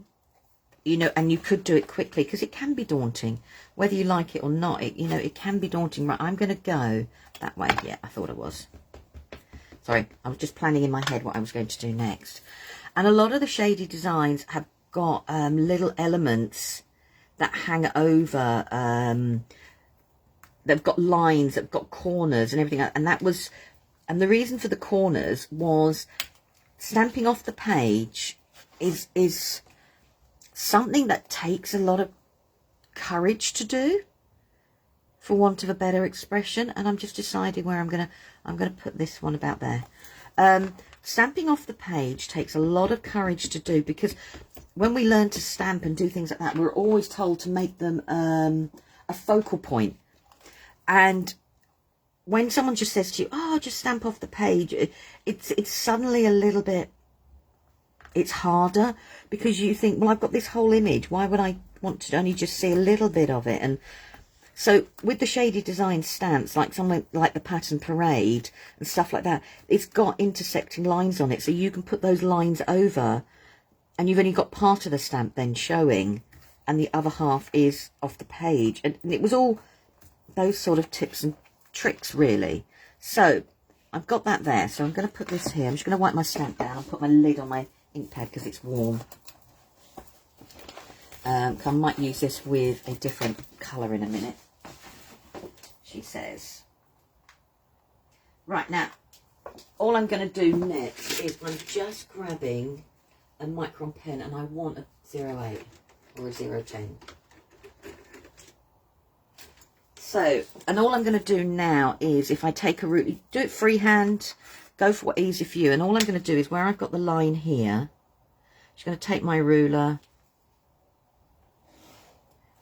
A: know, and you could do it quickly, because it can be daunting. Whether you like it or not, you know, it can be daunting. Right, I'm going to go that way. Yeah, I thought I was. Sorry, I was just planning in my head what I was going to do next. And a lot of the Shady Designs have got little elements that hang over. They've got lines, they've got corners and everything. And the reason for the corners was stamping off the page is something that takes a lot of courage to do, for want of a better expression. And I'm just deciding where I'm gonna put this one about there. Stamping off the page takes a lot of courage to do, because when we learn to stamp and do things like that, we're always told to make them a focal point. And when someone just says to you, oh, just stamp off the page, it's suddenly a little bit, it's harder, because you think, well, I've got this whole image. Why would I want to only just see a little bit of it? And so with the Shady Design stamps, like something like the Pattern Parade and stuff like that, it's got intersecting lines on it. So you can put those lines over, and you've only got part of the stamp then showing, and the other half is off the page. And it was all those sort of tips and tricks, really. So I've got that there. So I'm going to put this here. I'm just going to wipe my stamp down and put my lid on my ink pad because it's warm. I might use this with a different colour in a minute, she says. Right, now, all I'm going to do next is I'm just grabbing a Micron pen and I want a 08 or a 010. So, and all I'm going to do now is, if I take a route, do it freehand, go for what easy for you. And all I'm going to do is, where I've got the line here, just going to take my ruler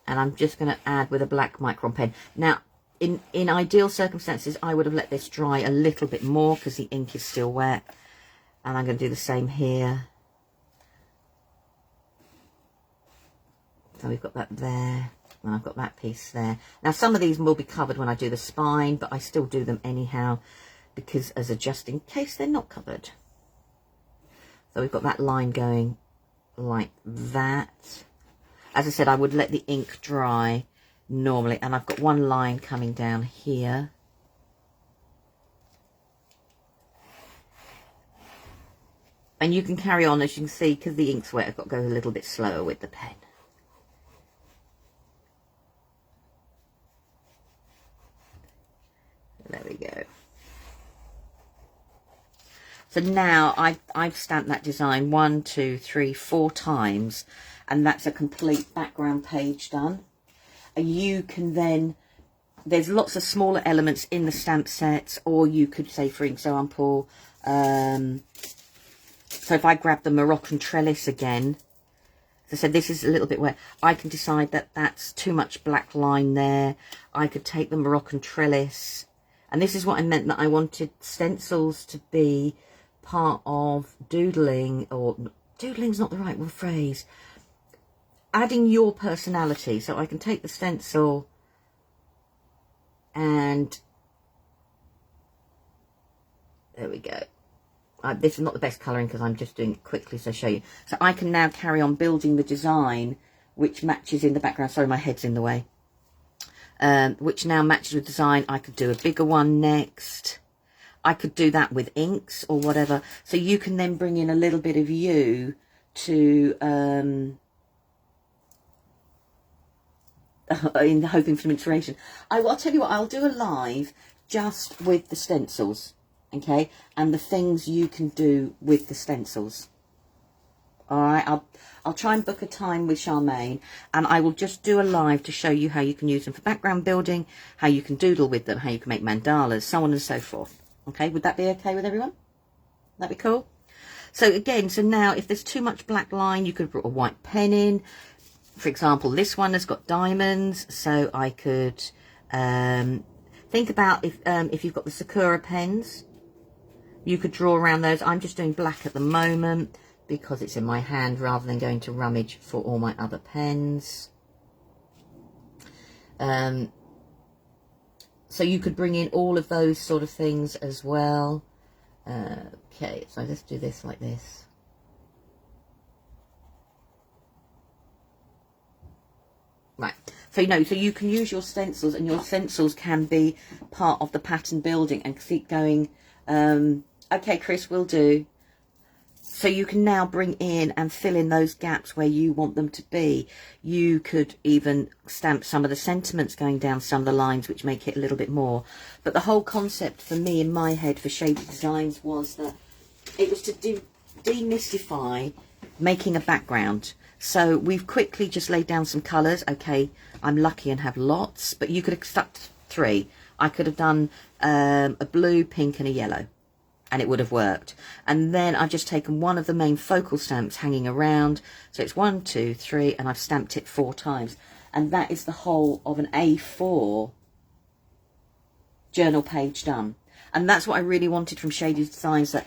A: and I'm just going to add with a black Micron pen. Now, in ideal circumstances, I would have let this dry a little bit more because the ink is still wet. And I'm going to do the same here. So we've got that there. And I've got that piece there. Now, some of these will be covered when I do the spine, but I still do them anyhow, because as a just in case they're not covered. So we've got that line going like that. As I said, I would let the ink dry normally. And I've got one line coming down here. And you can carry on, as you can see, because the ink's wet, I've got to go a little bit slower with the pen. There we go. So now I've stamped that design 1, 2, 3, 4 times, and that's a complete background page done. And you can then, there's lots of smaller elements in the stamp sets, or you could say, for example, so if I grab the Moroccan trellis again, as I said, this is a little bit wet. I can decide that that's too much black line there. I could take the Moroccan trellis. And this is what I meant, that I wanted stencils to be part of doodling, or doodling's not the right phrase. Adding your personality. So I can take the stencil and there we go. This is not the best colouring because I'm just doing it quickly, so I'll show you. So I can now carry on building the design which matches in the background. Sorry, my head's in the way. Which now matches with design. I could do a bigger one next. I could do that with inks or whatever. So you can then bring in a little bit of you to, in hoping for some inspiration. I'll tell you what, I'll do a live just with the stencils, okay? And the things you can do with the stencils. All right, I'll try and book a time with Charmaine, and I will just do a live to show you how you can use them for background building, how you can doodle with them, how you can make mandalas, so on and so forth. Okay, would that be okay with everyone? That'd be cool. So again, so now if there's too much black line, you could put a white pen in. For example, this one has got diamonds, so I could think about if you've got the Sakura pens, you could draw around those. I'm just doing black at the moment, because it's in my hand rather than going to rummage for all my other pens. So you could bring in all of those sort of things as well. Okay, so let's do this like this. Right, so so you can use your stencils, and your stencils can be part of the pattern building and keep going. Okay, Chris, will do. So you can now bring in and fill in those gaps where you want them to be. You could even stamp some of the sentiments going down some of the lines, which make it a little bit more. But the whole concept for me in my head for Shaded Designs was that it was to demystify making a background. So we've quickly just laid down some colours. Okay, I'm lucky and have lots, but you could have stuck 3. I could have done a blue, pink and a yellow, and it would have worked. And then I've just taken one of the main focal stamps hanging around. So it's 1, 2, 3, and I've stamped it 4 times. And that is the whole of an A4 journal page done. And that's what I really wanted from Shaded Designs, that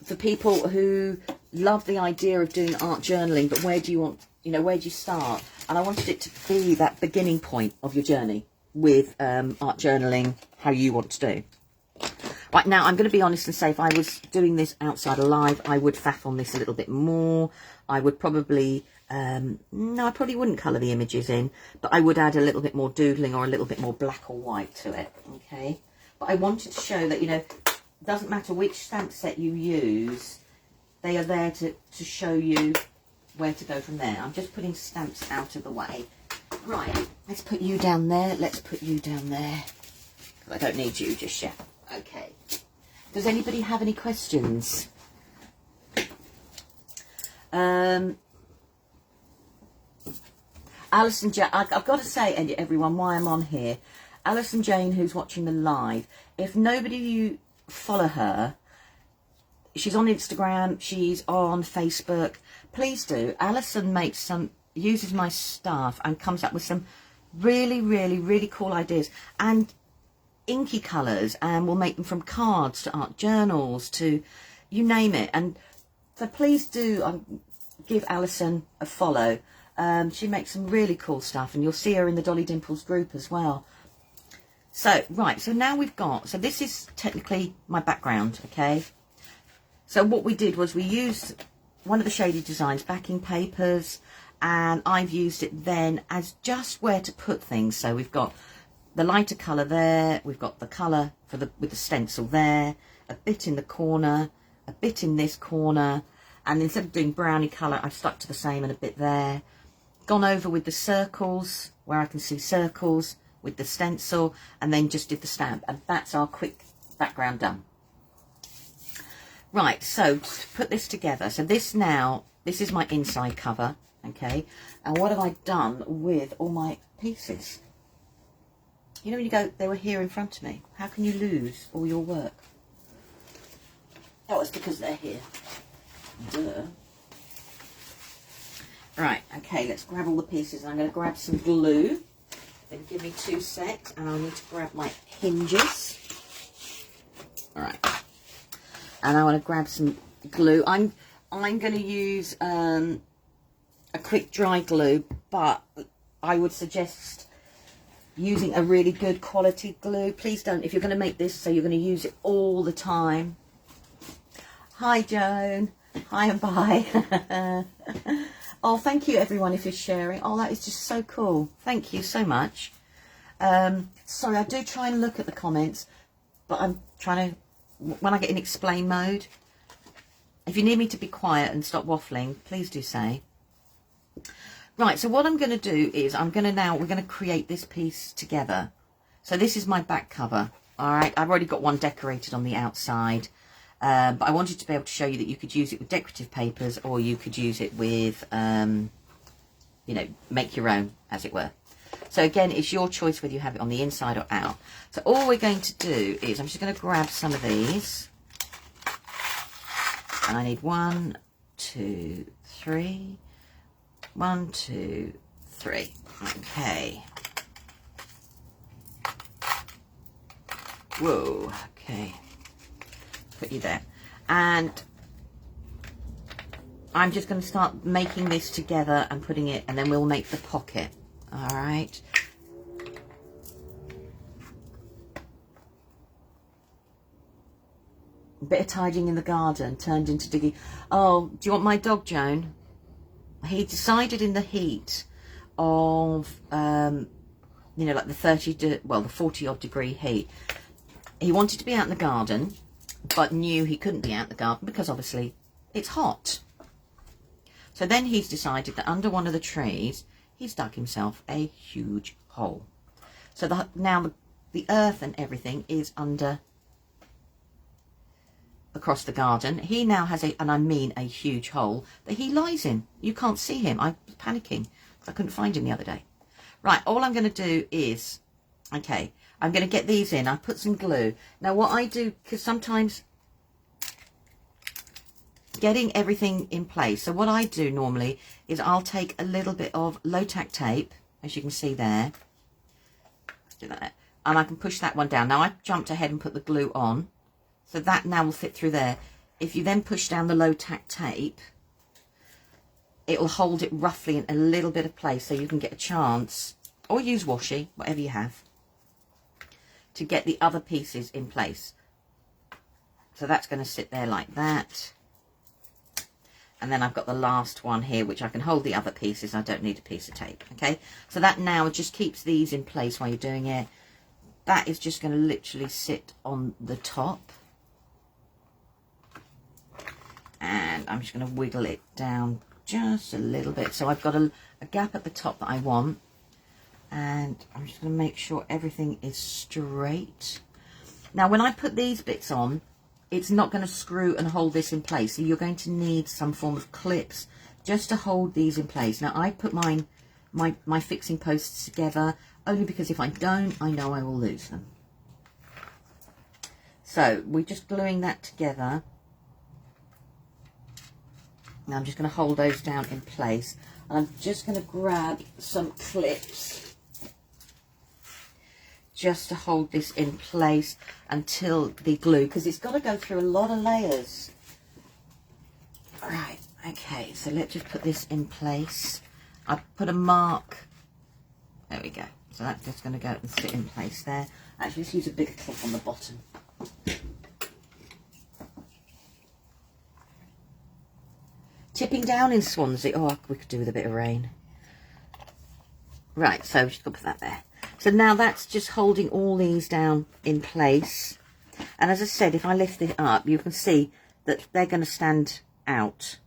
A: for people who love the idea of doing art journaling, but where do you want, where do you start? And I wanted it to be that beginning point of your journey with art journaling, how you want to do. Right, now I'm going to be honest and say, if I was doing this outside alive, I would faff on this a little bit more. I would probably, no, I probably wouldn't colour the images in, but I would add a little bit more doodling or a little bit more black or white to it, okay? But I wanted to show that, it doesn't matter which stamp set you use, they are there to show you where to go from there. I'm just putting stamps out of the way. Right, let's put you down there, let's put you down there. I don't need you just yet. Okay. Does anybody have any questions? Alison Jane, I've got to say, everyone, why I'm on here. Alison Jane, who's watching the live, if nobody of you follow her, she's on Instagram, she's on Facebook, please do. Alison uses my stuff and comes up with some really, really, really cool ideas and inky colours, and we'll make them from cards to art journals to you name it. And so please do give Alison a follow. She makes some really cool stuff, and you'll see her in the Dolly Dimples group as well. So, right, so now we've got, so this is technically my background, okay? So what we did was we used one of the Shady Designs backing papers, and I've used it then as just where to put things. So we've got the lighter colour there, we've got the colour with the stencil there, a bit in the corner, a bit in this corner, and instead of doing brownie colour, I've stuck to the same and a bit there. Gone over with the circles, where I can see circles with the stencil, and then just did the stamp, and that's our quick background done. Right, so to put this together, so this is my inside cover, okay, and what have I done with all my pieces? You know when you go, they were here in front of me, how can you lose all your work? Oh, it's because they're here. Duh. Right, okay, let's grab all the pieces. I'm going to grab some glue. Then give me 2 secs, and I'll need to grab my hinges. All right, and I want to grab some glue. I'm going to use a quick dry glue, but I would suggest using a really good quality glue. Please don't, if you're going to make this so you're going to use it all the time. Hi, Joan. Hi and bye. Oh, thank you, everyone, if you're sharing. Oh, that is just so cool. Thank you so much. Sorry, I do try and look at the comments, but I'm trying to, when I get in explain mode, if you need me to be quiet and stop waffling, please do say. Right, so what I'm going to do is we're going to create this piece together. So this is my back cover. All right, I've already got one decorated on the outside. But I wanted to be able to show you that you could use it with decorative papers, or you could use it with, you know, make your own, as it were. So again, it's your choice whether you have it on the inside or out. So all we're going to do is, I'm just going to grab some of these. And I need 1, 2, 3. 1, 2, 3. Okay. Whoa, okay. Put you there, and I'm just going to start making this together and putting it, and then we'll make the pocket. All right, a bit of tidying in the garden turned into digging. Oh, do you want my dog, Joan? He decided in the heat of you know, like the 40 odd degree heat, he wanted to be out in the garden, but knew he couldn't be out in the garden because obviously it's hot. So then he's decided that under one of the trees, he's dug himself a huge hole. So now the earth and everything is under, across the garden. He now has and I mean a huge hole that he lies in. You can't see him. I was panicking because I couldn't find him the other day. Right, all I'm going to do is, okay, I'm going to get these in. I put some glue. Now what I do, because sometimes getting everything in place. So what I do normally is I'll take a little bit of low-tack tape, as you can see there. Do that. And I can push that one down. Now I jumped ahead and put the glue on. So that now will fit through there. If you then push down the low-tack tape, it will hold it roughly in a little bit of place so you can get a chance, or use washi, whatever you have, to get the other pieces in place. So that's going to sit there like that. And then I've got the last one here, which I can hold the other pieces. I don't need a piece of tape, okay? So that now just keeps these in place while you're doing it. That is just going to literally sit on the top. And I'm just going to wiggle it down just a little bit. So I've got a gap at the top that I want. And I'm just going to make sure everything is straight. Now, when I put these bits on, it's not going to screw and hold this in place. So you're going to need some form of clips just to hold these in place. Now I put my fixing posts together only because if I don't, I know I will lose them. So we're just gluing that together. Now I'm just going to hold those down in place. And I'm just going to grab some clips just to hold this in place until the glue, because it's got to go through a lot of layers. Right, okay, so let's just put this in place. I put a mark. There we go. So that's just going to go and sit in place there. Actually, let's use a bigger clip on the bottom. Tipping down in Swansea. Oh, we could do with a bit of rain. Right, so just got to put that there. So now that's just holding all these down in place. And as I said, if I lift it up, you can see that they're going to stand out.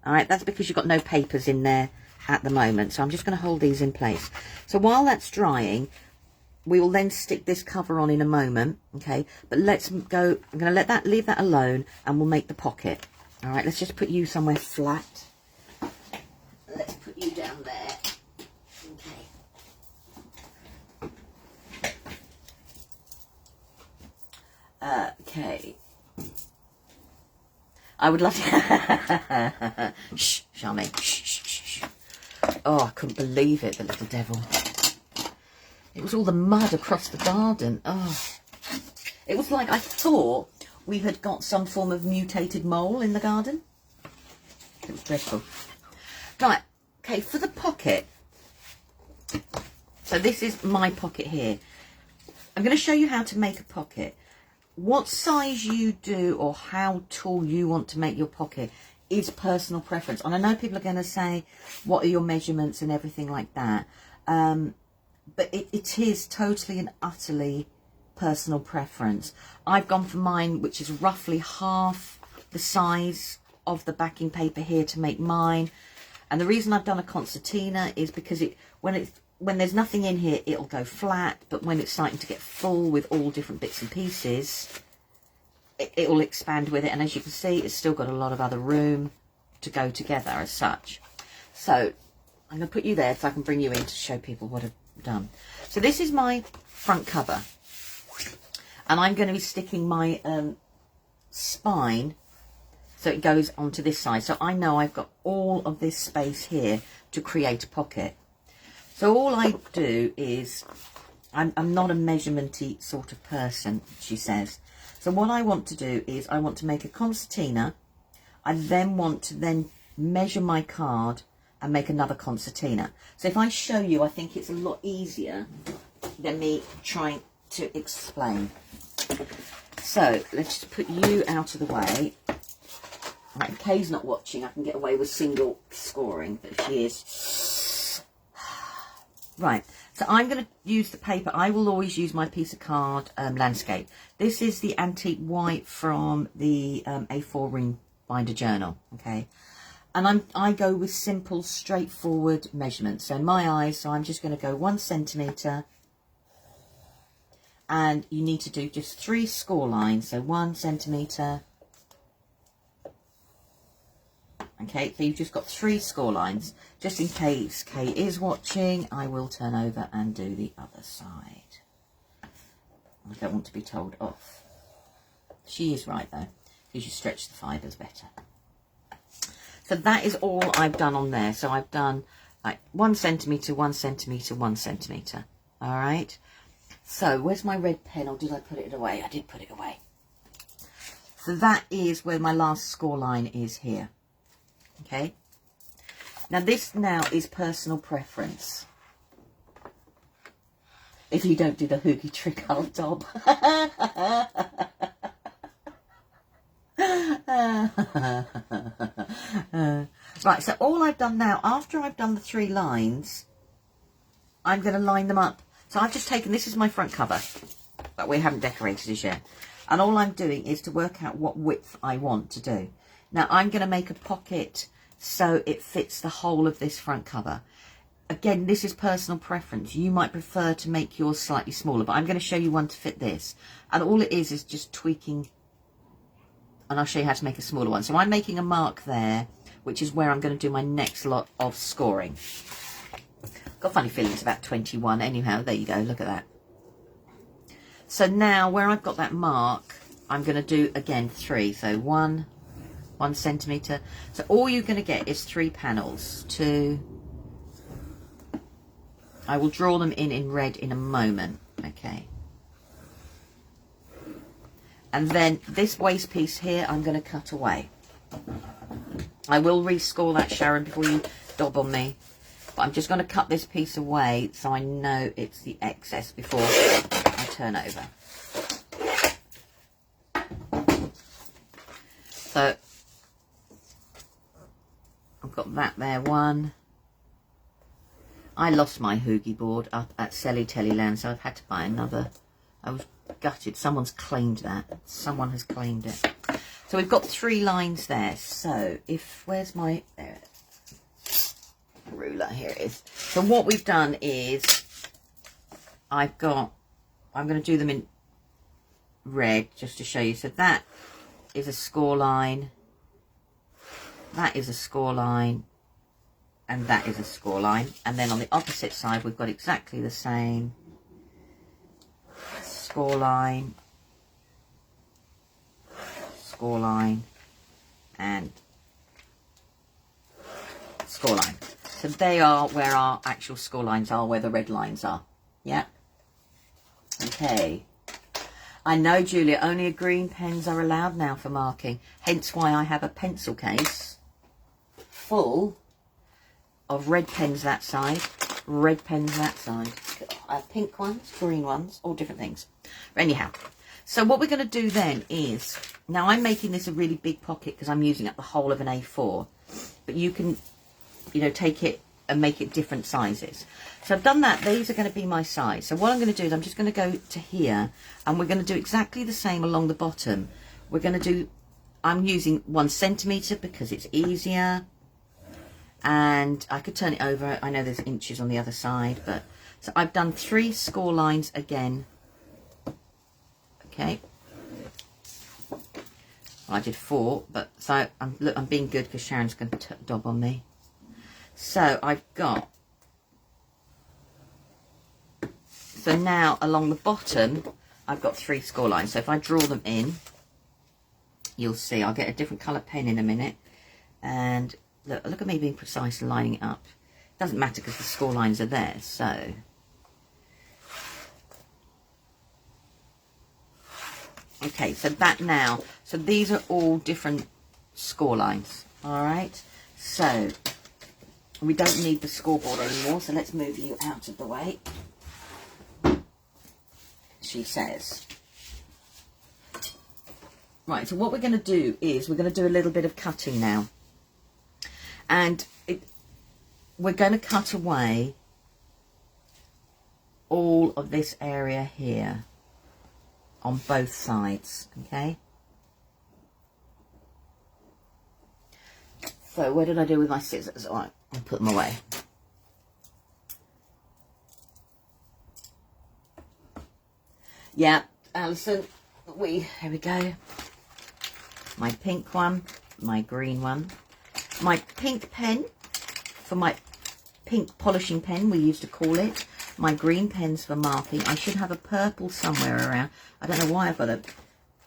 A: All right, that's because you've got no papers in there at the moment. So I'm just going to hold these in place. So while that's drying, we will then stick this cover on in a moment. Okay, but let's go. I'm going to leave that alone, and we'll make the pocket. All right, let's just put you somewhere flat. Let's put you down there. Okay. Okay. I would love to... Shh, Charmaine. Shh, shh, shh, shh. Oh, I couldn't believe it, the little devil. It was all the mud across the garden. Oh. It was like I thought we had got some form of mutated mole in the garden. It was dreadful. Right, okay, for the pocket. So this is my pocket here. I'm going to show you how to make a pocket. What size you do or how tall you want to make your pocket is personal preference. And I know people are going to say, what are your measurements and everything like that. But it is totally and utterly personal preference. I've gone for mine, which is roughly half the size of the backing paper here to make mine. And the reason I've done a concertina is because when there's nothing in here, it'll go flat. But when it's starting to get full with all different bits and pieces, it will expand with it. And as you can see, it's still got a lot of other room to go together as such. So I'm going to put you there so I can bring you in to show people what I've done. So this is my front cover. And I'm going to be sticking my spine so it goes onto this side. So I know I've got all of this space here to create a pocket. So all I do is, I'm not a measurement-y sort of person, she says. So what I want to do is I want to make a concertina. I then want to measure my card and make another concertina. So if I show you, I think it's a lot easier than me trying to explain. So let's just put you out of the way. Right, Kay's not watching. I can get away with single scoring, but if she is... Right, so I'm going to use the paper. I will always use my piece of card landscape. This is the antique white from the A4 ring binder journal, okay? And I go with simple, straightforward measurements. So my eyes, so I'm just going to go 1 centimetre. And you need to do just 3 score lines. So 1 centimetre. Okay, so you've just got 3 score lines. Just in case Kay is watching, I will turn over and do the other side. I don't want to be told off. She is right though, because you stretch the fibres better. So that is all I've done on there. So I've done like 1 centimetre, 1 centimetre, 1 centimetre. All right. So where's my red pen, or did I put it away? I did put it away. So that is where my last score line is here. Okay. Now this now is personal preference. If you don't do the hoogie trick, I'll dob. Right, so all I've done now, after I've done the 3 lines, I'm going to line them up. So I've just taken, this is my front cover, but we haven't decorated it yet. And all I'm doing is to work out what width I want to do. Now I'm going to make a pocket so it fits the whole of this front cover. Again, this is personal preference. You might prefer to make yours slightly smaller, but I'm going to show you one to fit this. And all it is just tweaking, and I'll show you how to make a smaller one. So I'm making a mark there which is where I'm going to do my next lot of scoring. Got funny feelings about 21 anyhow. There you go, look at that. So now where I've got that mark, I'm going to do again 3. So 1 centimetre. So all you're going to get is 3 panels. 2. I will draw them in red in a moment. Okay. And then this waist piece here, I'm going to cut away. I will rescore that, Sharon, before you dob on me. But I'm just going to cut this piece away so I know it's the excess before I turn over. So I've got that there, 1. I lost my hoogie board up at Selly Tellyland, so I've had to buy another. I was gutted. Someone's claimed that. Someone has claimed it. So we've got 3 lines there. So where's my ruler? Here it is. So what we've done is I'm going to do them in red just to show you. So that is a score line. That is a score line. And that is a score line. And then on the opposite side, we've got exactly the same score line, and score line. So they are where our actual score lines are, where the red lines are. Yeah. Okay. I know, Julia, only green pens are allowed now for marking. Hence why I have a pencil case full of red pens that side, red pens that side. Pink ones, green ones, all different things. Anyhow, so what we're going to do then is, now I'm making this a really big pocket because I'm using up the whole of an A4, but you can, you know, take it and make it different sizes. So I've done that. These are going to be my size. So what I'm going to do is I'm just going to go to here, and we're going to do exactly the same along the bottom. We're going to do, I'm using 1 centimetre because it's easier, and I could turn it over. I know there's inches on the other side, but so I've done 3 score lines again. Okay. Well, I did 4, but so I'm being good because Sharon's going to dob on me. So I've got, so now along the bottom I've got 3 score lines. So if I draw them in, you'll see I'll get a different colour pen in a minute. And look at me being precise and lining it up. Doesn't matter because the score lines are there. So okay, so that now, so these are all different score lines. All right, so we don't need the scoreboard anymore, so let's move you out of the way, she says. Right, so what we're going to do is we're going to do a little bit of cutting now. And we're going to cut away all of this area here on both sides, okay? So what did I do with my scissors? All right, I'll put them away. Yeah, Alison, here we go. My pink one, my green one, my pink pen for my pink polishing pen, we used to call it. My green pens for marking. I should have a purple somewhere around. I don't know why I've got a...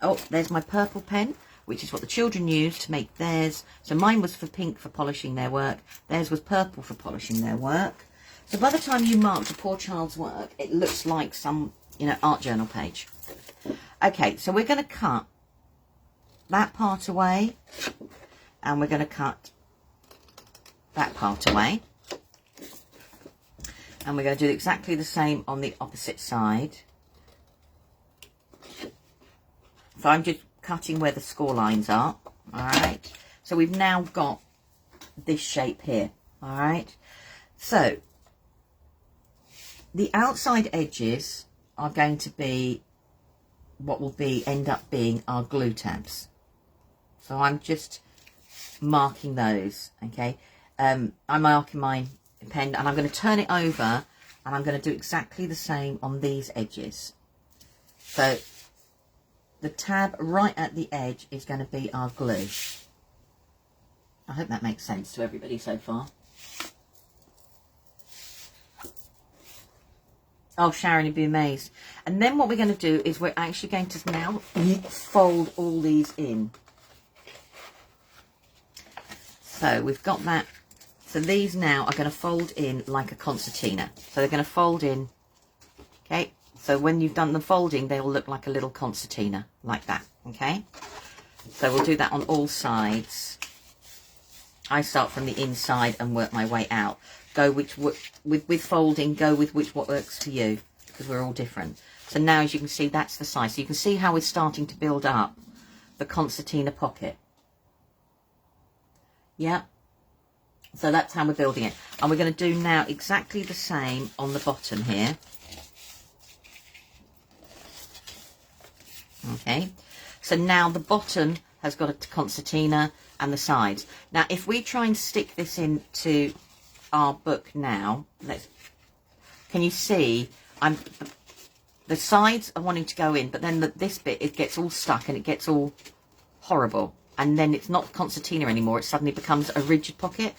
A: Oh, there's my purple pen, which is what the children use to make theirs. So mine was for pink for polishing their work. Theirs was purple for polishing their work. So by the time you marked a poor child's work, it looks like some, you know, art journal page. Okay, so we're going to cut that part away. And we're going to cut that part away. And we're going to do exactly the same on the opposite side. So I'm just cutting where the score lines are. Alright. So we've now got this shape here. Alright. So the outside edges are going to be what will end up being our glue tabs. So I'm just marking those. Okay. I'm marking mine pen, and I'm going to turn it over, and I'm going to do exactly the same on these edges. So the tab right at the edge is going to be our glue. I hope that makes sense to everybody so far. Oh, Sharon, you'd be amazed. And then what we're going to do is we're actually going to now fold all these in. So we've got that. So these now are going to fold in like a concertina. So they're going to fold in. Okay. So when you've done the folding, they'll look like a little concertina, like that. Okay. So we'll do that on all sides. I start from the inside and work my way out. Go with folding, go with what works for you, because we're all different. So now, as you can see, that's the size. So you can see how we're starting to build up the concertina pocket. Yeah. So that's how we're building it. And we're going to do now exactly the same on the bottom here. Okay. So now the bottom has got a concertina and the sides. Now, if we try and stick this into our book now, can you see the sides are wanting to go in, but then this bit, it gets all stuck and it gets all horrible, and then it's not concertina anymore. It suddenly becomes a rigid pocket.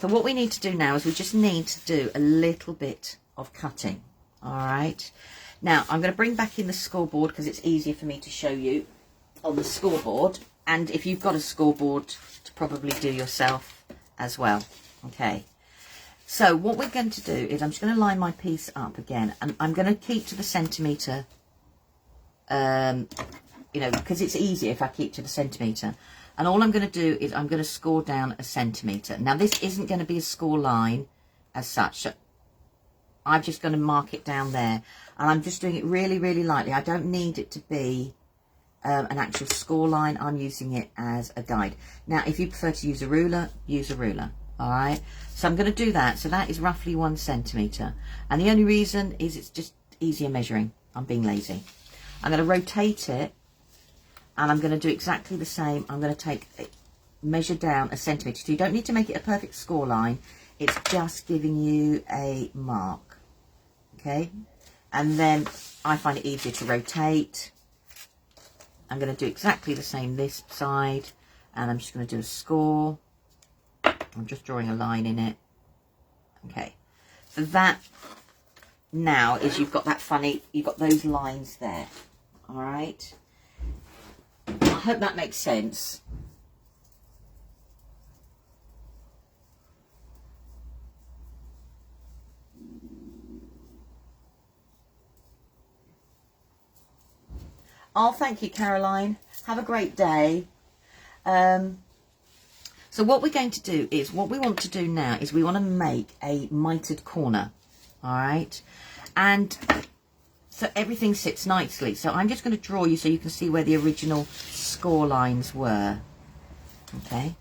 A: So what we need to do now is we just need to do a little bit of cutting. All right, now I'm going to bring back in the scoreboard because it's easier for me to show you on the scoreboard, and if you've got a scoreboard to probably do yourself as well. Okay, so what we're going to do is I'm just going to line my piece up again, and I'm going to keep to the centimetre, you know, because it's easier if I keep to the centimetre. And all I'm going to do is I'm going to score down a centimetre. Now, this isn't going to be a score line as such. So I'm just going to mark it down there. And I'm just doing it really, really lightly. I don't need it to be an actual score line. I'm using it as a guide. Now, if you prefer to use a ruler, use a ruler. All right. So I'm going to do that. So that is roughly 1 centimetre. And the only reason is it's just easier measuring. I'm being lazy. I'm going to rotate it. And I'm going to do exactly the same. I'm going to measure down a centimetre. So you don't need to make it a perfect score line. It's just giving you a mark. Okay. And then I find it easier to rotate. I'm going to do exactly the same this side. And I'm just going to do a score. I'm just drawing a line in it. Okay. So that now is you've got that funny, you've got those lines there. All right. I hope that makes sense. Oh, thank you, Caroline. Have a great day. So what we're going to do is, what we want to do now is we want to make a mitered corner. All right. And so everything sits nicely. So I'm just going to draw you so you can see where the original score lines were. Okay.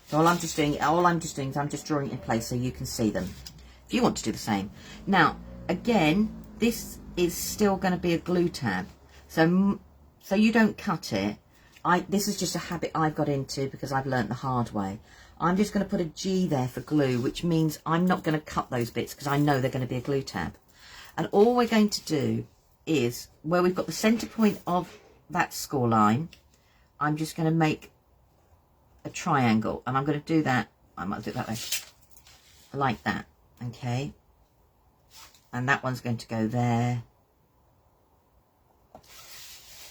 A: So all I'm just doing is I'm just drawing it in place so you can see them. If you want to do the same. Now, again, this is still going to be a glue tab. So you don't cut it. This is just a habit I've got into because I've learnt the hard way. I'm just going to put a G there for glue, which means I'm not going to cut those bits because I know they're going to be a glue tab. And all we're going to do is, where we've got the centre point of that score line, I'm just going to make a triangle. And I'm going to do that, I might do it that way, like that, okay? And that one's going to go there.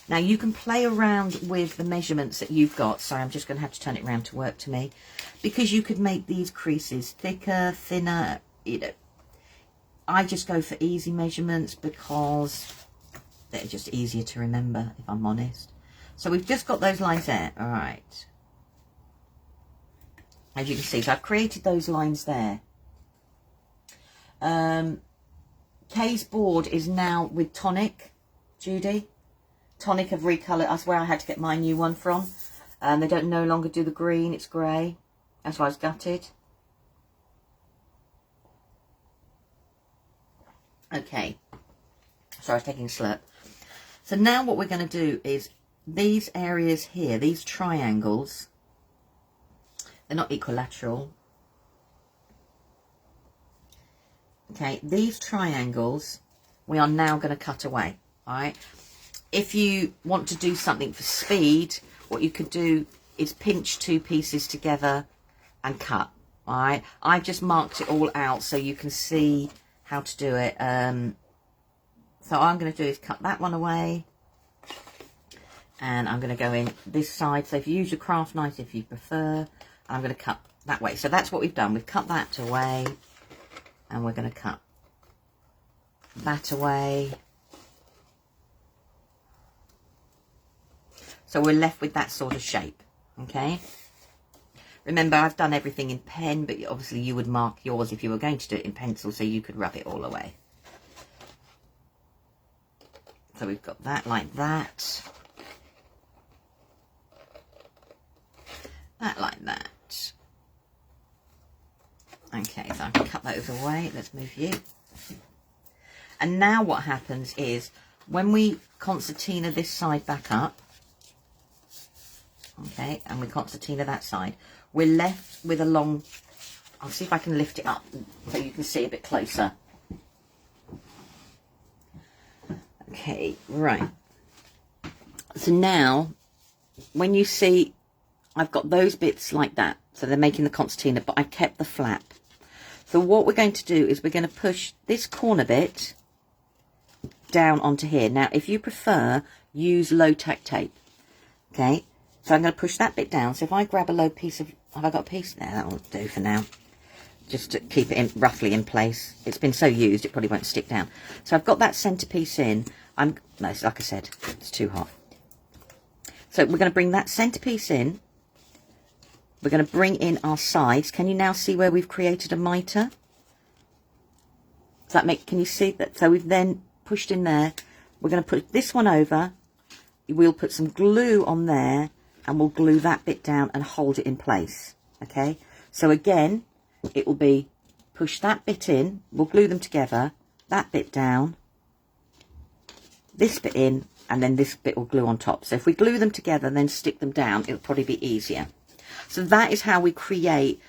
A: Now, you can play around with the measurements that you've got. Sorry, I'm just going to have to turn it around to work to me. Because you could make these creases thicker, thinner, you know. I just go for easy measurements because they're just easier to remember, if I'm honest. So we've just got those lines there. All right. As you can see, so I've created those lines there. Kay's board is now with Tonic, Judy. Tonic have recoloured. That's where I had to get my new one from. They don't no longer do the green, it's grey. That's why I was gutted. Okay, so I was taking a slurp. So now what we're going to do is these areas here, these triangles, they're not equilateral. Okay, these triangles we are now going to cut away. All right. If you want to do something for speed, what you could do is pinch 2 pieces together and cut. All right, I've just marked it all out so you can see how to do it. So all I'm going to do is cut that one away, and I'm going to go in this side. So if you use your craft knife, if you prefer, I'm going to cut that way. So that's what we've done. We've cut that away, and we're going to cut that away. So we're left with that sort of shape, okay? Remember, I've done everything in pen, but obviously you would mark yours if you were going to do it in pencil, so you could rub it all away. So we've got that like that. That like that. Okay, so I can cut those away. Let's move you. And now what happens is, when we concertina this side back up, okay, and we concertina that side, we're left with a long, I'll see if I can lift it up so you can see a bit closer. Okay, right. So now, when you see, I've got those bits like that, so they're making the concertina, but I kept the flap. So what we're going to do is we're going to push this corner bit down onto here. Now, if you prefer, use low-tack tape, okay? So I'm going to push that bit down. So if I grab a low piece of, have I got a piece there? That will do for now. Just to keep it in, roughly in place. It's been so used, it probably won't stick down. So I've got that centerpiece in. No, like I said, it's too hot. So we're going to bring that centerpiece in. We're going to bring in our sides. Can you now see where we've created a mitre? Does that make, can you see that? So we've then pushed in there. We're going to put this one over. We'll put some glue on there, and we'll glue that bit down and hold it in place. Okay, so again, it will be push that bit in, we'll glue them together, that bit down, this bit in, and then this bit will glue on top. So if we glue them together and then stick them down, it'll probably be easier. So that is how we create.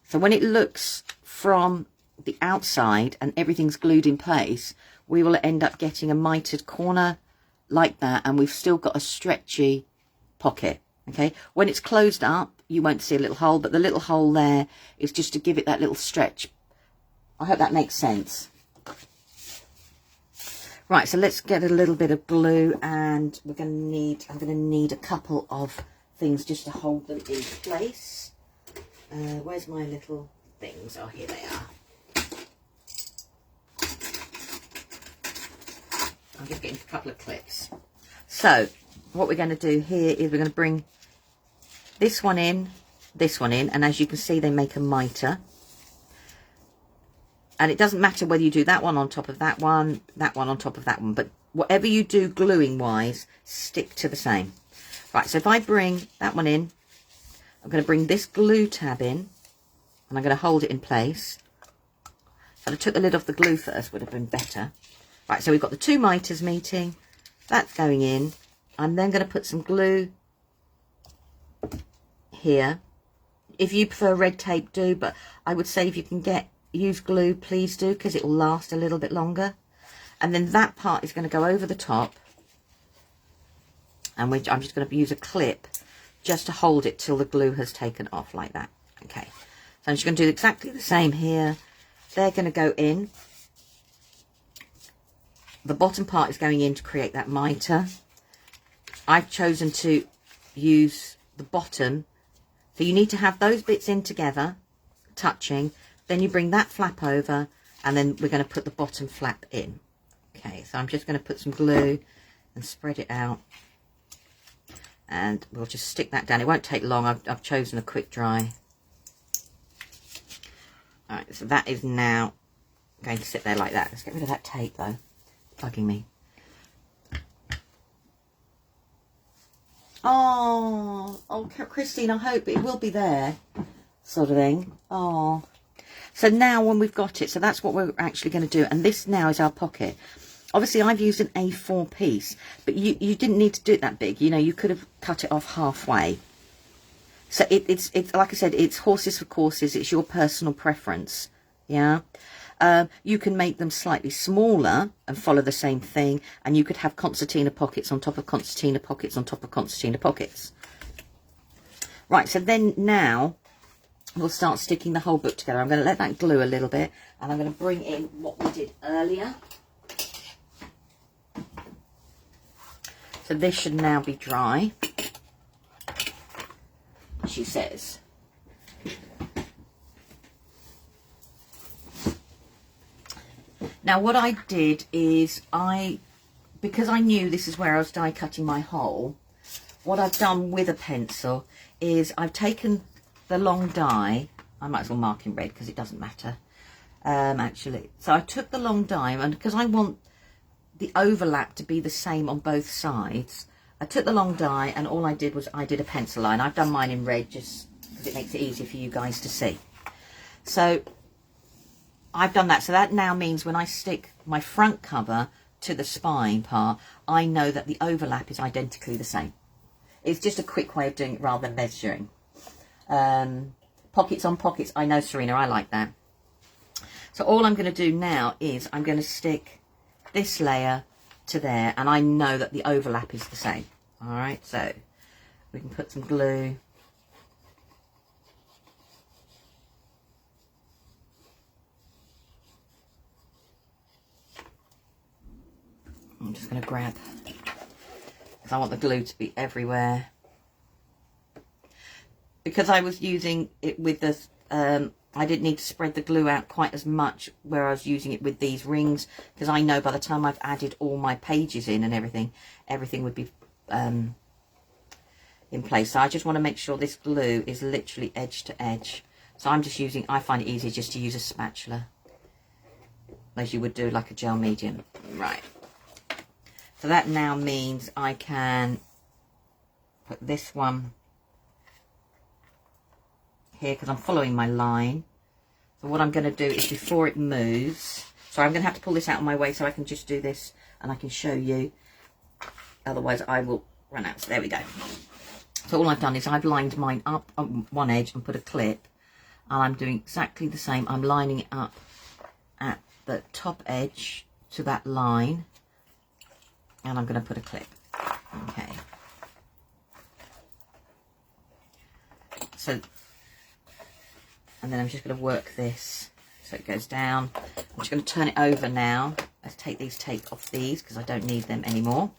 A: So when it looks from the outside and everything's glued in place, we will end up getting a mitered corner like that, and we've still got a stretchy pocket. Okay, when it's closed up, you won't see a little hole, but the little hole there is just to give it that little stretch. I hope that makes sense. Right, so let's get a little bit of glue, and we're going to need, I'm going to need a couple of things just to hold them in place. Where's my little things? Oh, here they are. I'm just getting a couple of clips. So what we're going to do here is we're going to bring this one in, and as you can see, they make a mitre. And it doesn't matter whether you do that one on top of that one on top of that one, but whatever you do gluing wise, stick to the same. Right, so if I bring that one in, I'm going to bring this glue tab in, and I'm going to hold it in place. So I took the lid off the glue first, would have been better. Right, so we've got the two mitres meeting, that's going in. I'm then going to put some glue here. If you prefer red tape, do, but I would say if you can use glue, please do, because it will last a little bit longer. And then that part is going to go over the top, and I'm just going to use a clip just to hold it till the glue has taken off, like that. Okay, so I'm just going to do exactly the same here. They're going to go in. The bottom part is going in to create that mitre. I've chosen to use the bottom, so you need to have those bits in together, touching. Then you bring that flap over, and then we're going to put the bottom flap in. Okay, so I'm just going to put some glue and spread it out, and we'll just stick that down. It won't take long. I've chosen a quick dry. All right, so that is now going to sit there like that. Let's get rid of that tape though, bugging me. Oh, Christine, I hope it will be there, sort of thing. Oh, so now when we've got it, so that's what we're actually going to do, and this now is our pocket. Obviously, I've used an A4 piece, but you didn't need to do it that big. You know, you could have cut it off halfway. So it's like I said, it's horses for courses. It's your personal preference. Yeah. You can make them slightly smaller and follow the same thing, and you could have concertina pockets on top of concertina pockets on top of concertina pockets. Right, so then now we'll start sticking the whole book together. I'm going to let that glue a little bit, and I'm going to bring in what we did earlier. So this should now be dry, she says. Now what I did is because I knew this is where I was die cutting my hole, what I've done with a pencil is I've taken the long die. I might as well mark in red because it doesn't matter, actually. So I took the long die, and because I want the overlap to be the same on both sides, I took the long die, and all I did was I did a pencil line. I've done mine in red just because it makes it easier for you guys to see. So I've done that. So that now means when I stick my front cover to the spine part, I know that the overlap is identically the same. It's just a quick way of doing it rather than measuring. Pockets on pockets, I know, Serena, I like that. So all I'm going to do now is I'm going to stick this layer to there, and I know that the overlap is the same. All right, so we can put some glue. I'm just going to grab, because I want the glue to be everywhere. Because I was using it with this, I didn't need to spread the glue out quite as much where I was using it with these rings, because I know by the time I've added all my pages in and everything would be in place. So I just want to make sure this glue is literally edge to edge. So I'm just using, I find it easier just to use a spatula, as you would do like a gel medium. Right. So that now means I can put this one here because I'm following my line. So what I'm going to do is, before it moves, so I'm going to have to pull this out of my way so I can just do this and I can show you. Otherwise I will run out. So there we go. So all I've done is I've lined mine up on one edge and put a clip, and I'm doing exactly the same. I'm lining it up at the top edge to that line, and I'm going to put a clip. Okay. So, and then I'm just going to work this so it goes down. I'm just going to turn it over now. Let's take these tape off these because I don't need them anymore,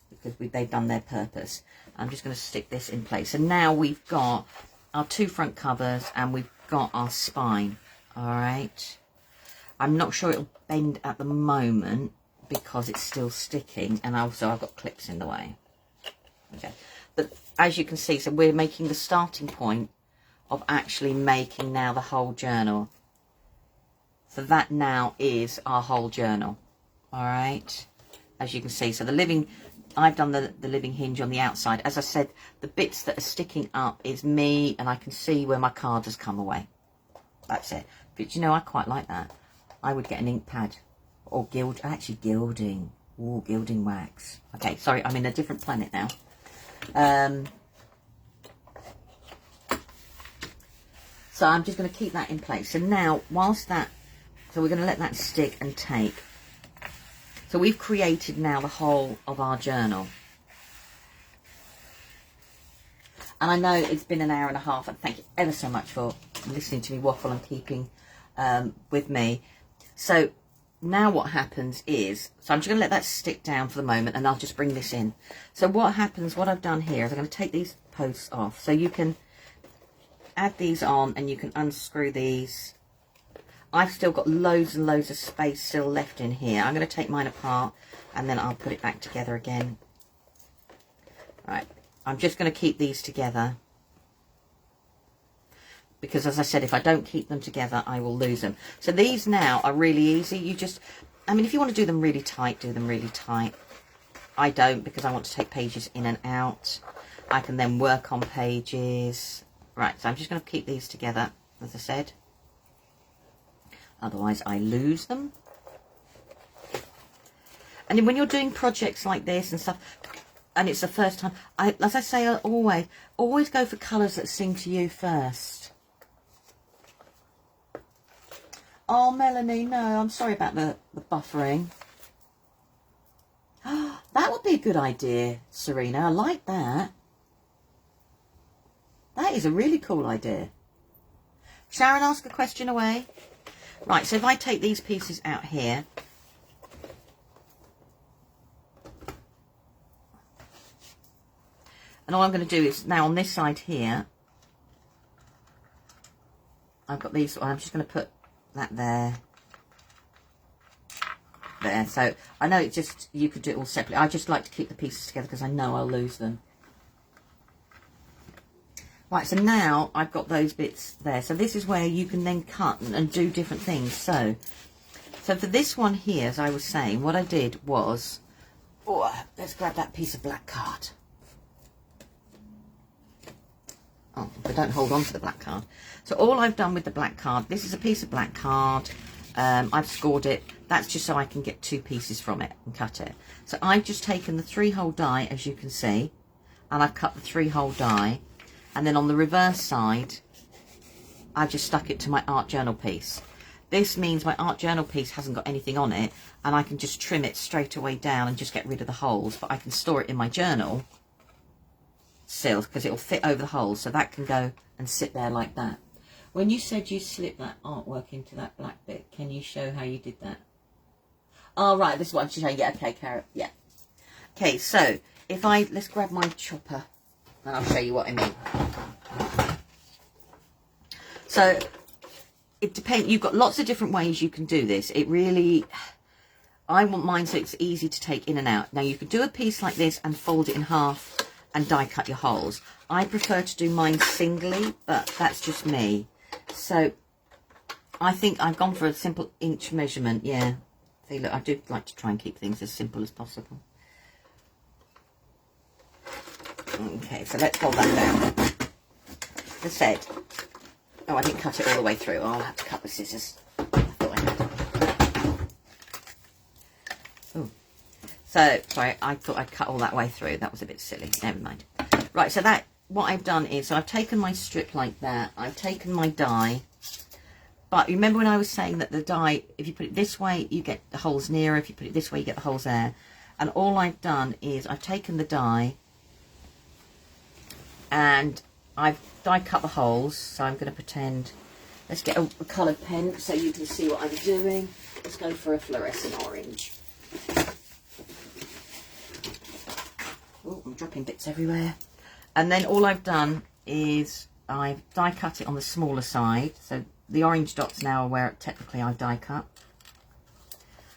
A: because they've done their purpose. I'm just going to stick this in place. And now we've got our two front covers and we've got our spine. All right. I'm not sure it'll bend at the moment because it's still sticking, and also I've got clips in the way. Okay. But as you can see, so we're making the starting point of actually making now the whole journal. So that now is our whole journal. All right. As you can see, so I've done the living hinge on the outside. As I said, the bits that are sticking up is me, and I can see where my card has come away. That's it. But you know, I quite like that. I would get an ink pad or gilding. Ooh, gilding wax. Okay, sorry, I'm in a different planet now. So I'm just going to keep that in place. So now, so we're going to let that stick and take. So we've created now the whole of our journal. And I know it's been an hour and a half, and thank you ever so much for listening to me waffle and keeping with me. So now what happens is, so I'm just going to let that stick down for the moment, and I'll just bring this in. So what happens, what I've done here is I'm going to take these posts off. So you can add these on and you can unscrew these. I've still got loads and loads of space still left in here. I'm going to take mine apart and then I'll put it back together again. Right, I'm just going to keep these together, because as I said, if I don't keep them together, I will lose them. So these now are really easy. You just, I mean, if you want to do them really tight, do them really tight. I don't, because I want to take pages in and out. I can then work on pages. Right, so I'm just going to keep these together, as I said. Otherwise, I lose them. And then when you're doing projects like this and stuff, and it's the first time, as I say, always go for colours that sing to you first. Oh, Melanie, no, I'm sorry about the buffering. That would be a good idea, Serena. I like that. is a really cool idea. Sharon, ask a question away. Right, so if I take these pieces out here, and all I'm going to do is now on this side here, I've got these, I'm just going to put that there. So I know it's just, you could do it all separately. I just like to keep the pieces together because I know I'll lose them. Right, so now I've got those bits there. So this is where you can then cut and do different things. So for this one here, as I was saying, what I did was, let's grab that piece of black card. Oh, but don't hold on to the black card. So all I've done with the black card, this is a piece of black card. I've scored it. That's just so I can get 2 pieces from it and cut it. So I've just taken the 3-hole die, as you can see, and I've cut the 3-hole die. And then on the reverse side, I just stuck it to my art journal piece. This means my art journal piece hasn't got anything on it, and I can just trim it straight away down and just get rid of the holes. But I can store it in my journal still because it'll fit over the holes, so that can go and sit there like that. When you said you slipped that artwork into that black bit, can you show how you did that? Oh, right, this is what I'm showing. Yeah, okay, Carrot, yeah. Okay, so if let's grab my chopper and I'll show you what I mean. So it depends, you've got lots of different ways you can do this. It really, I want mine so it's easy to take in and out. Now you could do a piece like this and fold it in half and die cut your holes. I prefer to do mine singly, but that's just me. So I think I've gone for a simple inch measurement. Yeah, see, look, I do like to try and keep things as simple as possible. Okay, so let's hold that down. As I said, oh, I didn't cut it all the way through. I'll have to cut with scissors. I thought I had. Ooh. So, sorry, I thought I'd cut all that way through. That was a bit silly. Never mind. Right, so what I've done is, so I've taken my strip like that. I've taken my die. But remember when I was saying that the die, if you put it this way, you get the holes nearer. If you put it this way, you get the holes there. And all I've done is I've taken the die and I've die cut the holes. So I'm going to pretend, let's get a coloured pen so you can see what I'm doing. Let's go for a fluorescent orange. Oh, I'm dropping bits everywhere. And then all I've done is I've die cut it on the smaller side. So the orange dots now are where technically I've die cut.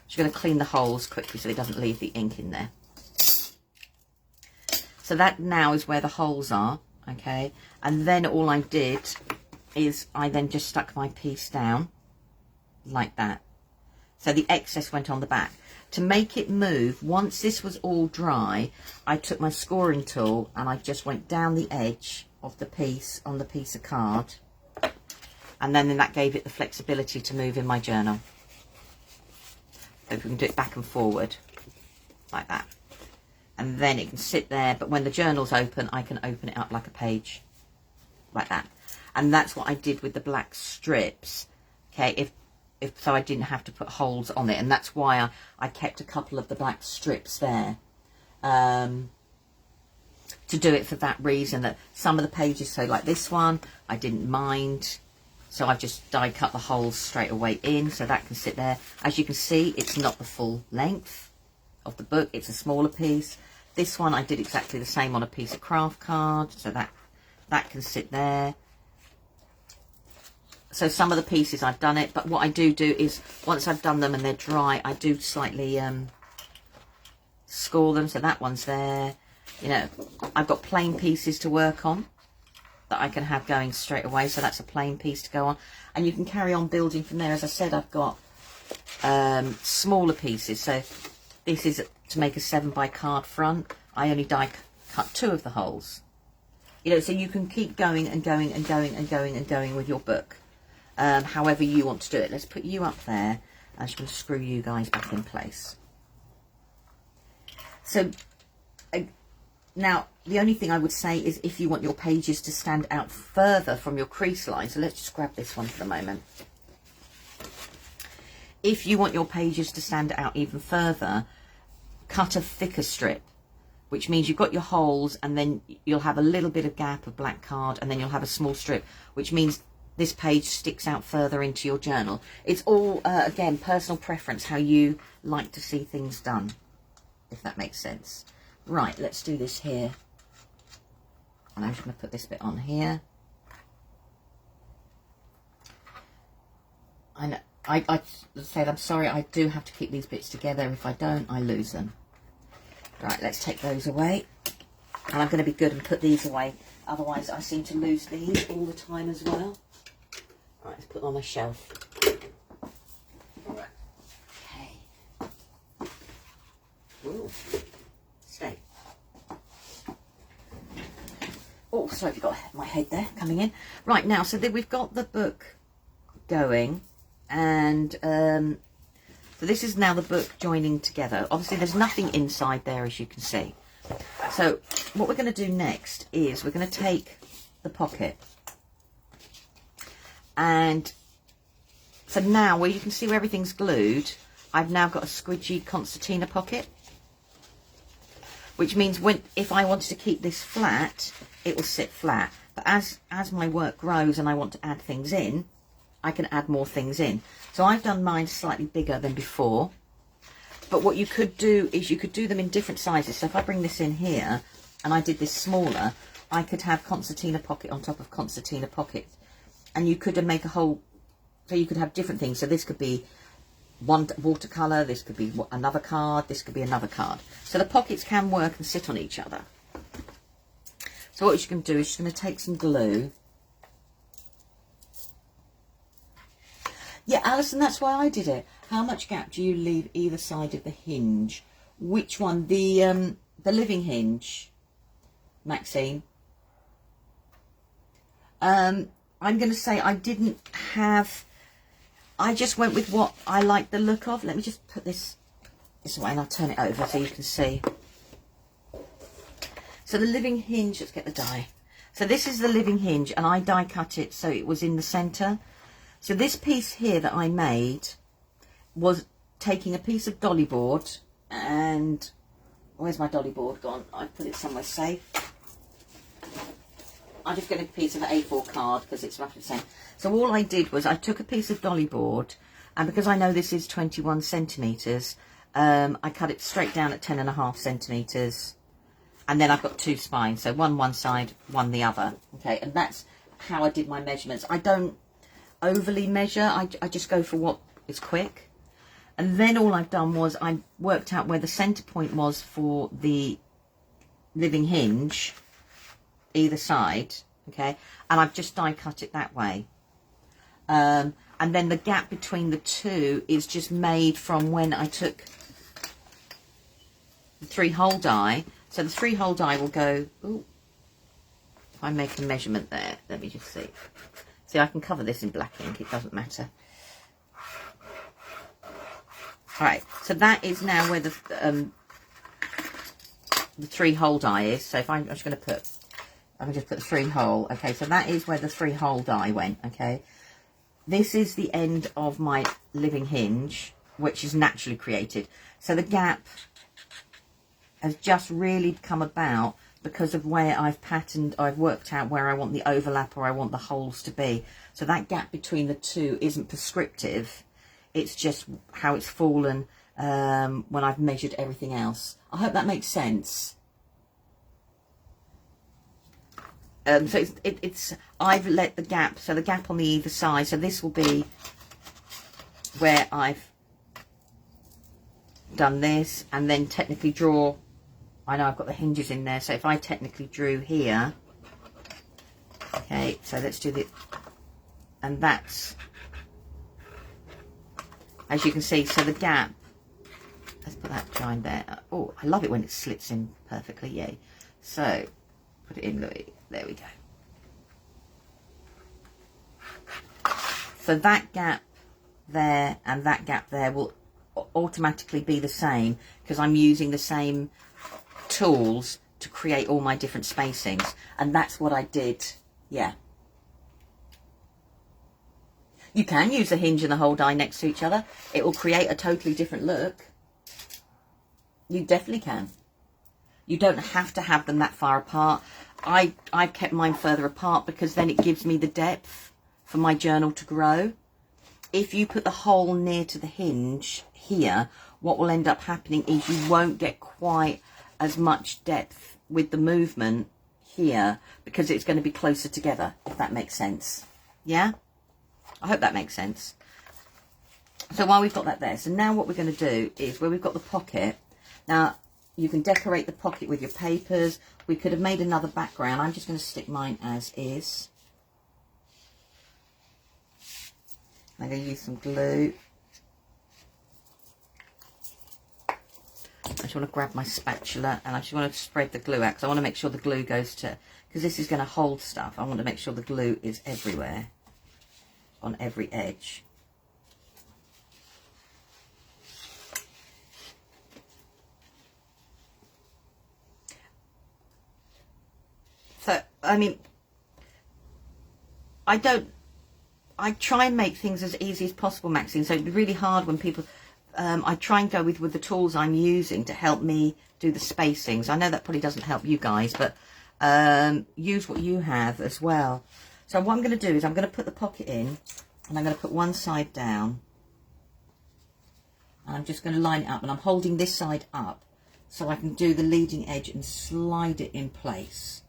A: Just going to clean the holes quickly so it doesn't leave the ink in there. So that now is where the holes are, okay? And then all I did is I then just stuck my piece down like that. So the excess went on the back. To make it move, once this was all dry, I took my scoring tool and I just went down the edge of the piece on the piece of card. And then that gave it the flexibility to move in my journal. So if we can do it back and forward, like that. And then it can sit there, but when the journal's open, I can open it up like a page, like that. And that's what I did with the black strips, okay, so I didn't have to put holes on it. And that's why I kept a couple of the black strips there, to do it for that reason, that some of the pages, so like this one, I didn't mind. So I've just die cut the holes straight away in, so that can sit there. As you can see, it's not the full length of the book, it's a smaller piece. This one I did exactly the same on a piece of craft card, so that can sit there. So some of the pieces I've done it, but what I do is once I've done them and they're dry, I do slightly score them, so that one's there. You know, I've got plain pieces to work on that I can have going straight away, so that's a plain piece to go on, and you can carry on building from there. As I said, I've got smaller pieces, so this is to make a 7 by card front. I only die cut 2 of the holes, you know, so you can keep going and going and going and going and going with your book, however you want to do it. Let's put you up there. I'm just going to screw you guys back in place. So now, the only thing I would say is if you want your pages to stand out further from your crease line, so let's just grab this one for the moment. If you want your pages to stand out even further, cut a thicker strip. which means you've got your holes, and then you'll have a little bit of gap of black card, and then you'll have a small strip, which means this page sticks out further into your journal. It's all, again, personal preference, how you like to see things done, if that makes sense. Right, let's do this here. And I'm just going to put this bit on here. I know, I said, I'm sorry, I do have to keep these bits together. If I don't, I lose them. Right, let's take those away. And I'm going to be good and put these away. Otherwise, I seem to lose these all the time as well. Right, let's put them on the shelf. Right. Okay. Ooh. Stay. Oh, sorry, I've got my head there coming in. Right, now, so we've got the book going. And so this is now the book joining together. Obviously, there's nothing inside there, as you can see. So what we're going to do next is we're going to take the pocket. And so now, where you can see where everything's glued, I've now got a squidgy concertina pocket. Which means if I wanted to keep this flat, it will sit flat. But as my work grows and I want to add things in, I can add more things in. So I've done mine slightly bigger than before. But what you could do is you could do them in different sizes. So if I bring this in here and I did this smaller, I could have concertina pocket on top of concertina pocket. And you could make a whole, so you could have different things. So this could be one watercolour, this could be another card, this could be another card. So the pockets can work and sit on each other. So what you're going to do is you're going to take some glue. Yeah, Alison, that's why I did it. How much gap do you leave either side of the hinge? Which one? The Living Hinge, Maxine. I'm going to say I didn't have... I just went with what I like the look of. Let me just put this way and I'll turn it over so you can see. So the Living Hinge, let's get the die. So this is the Living Hinge, and I die cut it so it was in the centre. So this piece here that I made was taking a piece of dolly board, and where's my dolly board gone? I put it somewhere safe. I just got a piece of A4 card because it's roughly the same. So all I did was I took a piece of dolly board, and because I know this is 21 centimetres, I cut it straight down at 10.5 centimetres, and then I've got two spines, so one side, one the other. Okay, and that's how I did my measurements. I don't overly measure, I just go for what is quick. And then all I've done was I worked out where the centre point was for the Living Hinge, either side, okay, and I've just die cut it that way. And then the gap between the two is just made from when I took the 3-hole die. So the 3-hole die will go, ooh, if I make a measurement there, let me just see. See, I can cover this in black ink, it doesn't matter. Alright, so that is now where the 3-hole die is. So if I'm just going to put, I can just put the 3-hole. Okay, so that is where the 3-hole die went, okay. This is the end of my Living Hinge, which is naturally created. So the gap has just really come about because of where I've patterned, I've worked out where I want the overlap or I want the holes to be. So that gap between the two isn't prescriptive. It's just how it's fallen when I've measured everything else. I hope that makes sense. So I've let the gap, so the gap on the either side, so this will be where I've done this, and then technically draw. I know I've got the hinges in there, so if I technically drew here, okay, so let's do the, and that's, as you can see, so the gap, let's put that join there. Oh, I love it when it slits in perfectly, yay. So, put it in, Louis, there we go. So that gap there and that gap there will automatically be the same because I'm using the same tools to create all my different spacings, and that's what I did. Yeah, you can use the hinge and the whole die next to each other. It will create a totally different look. You definitely can. You don't have to have them that far apart. I've kept mine further apart because then it gives me the depth for my journal to grow. If you put the hole near to the hinge here, what will end up happening is you won't get quite as much depth with the movement here because it's going to be closer together, if that makes sense. Yeah? I hope that makes sense. So while we've got that there, so now what we're going to do is where we've got the pocket, now you can decorate the pocket with your papers. We could have made another background. I'm just going to stick mine as is. I'm going to use some glue. I just want to grab my spatula and I just want to spread the glue out because I want to make sure the glue goes to, because this is going to hold stuff. I want to make sure the glue is everywhere, on every edge. So, I mean, I try and make things as easy as possible, Maxine. So it'd be really hard when people, I try and go with the tools I'm using to help me do the spacings. I know that probably doesn't help you guys, but use what you have as well. So what I'm going to do is I'm going to put the pocket in and I'm going to put one side down. And I'm just going to line it up and I'm holding this side up so I can do the leading edge and slide it in place.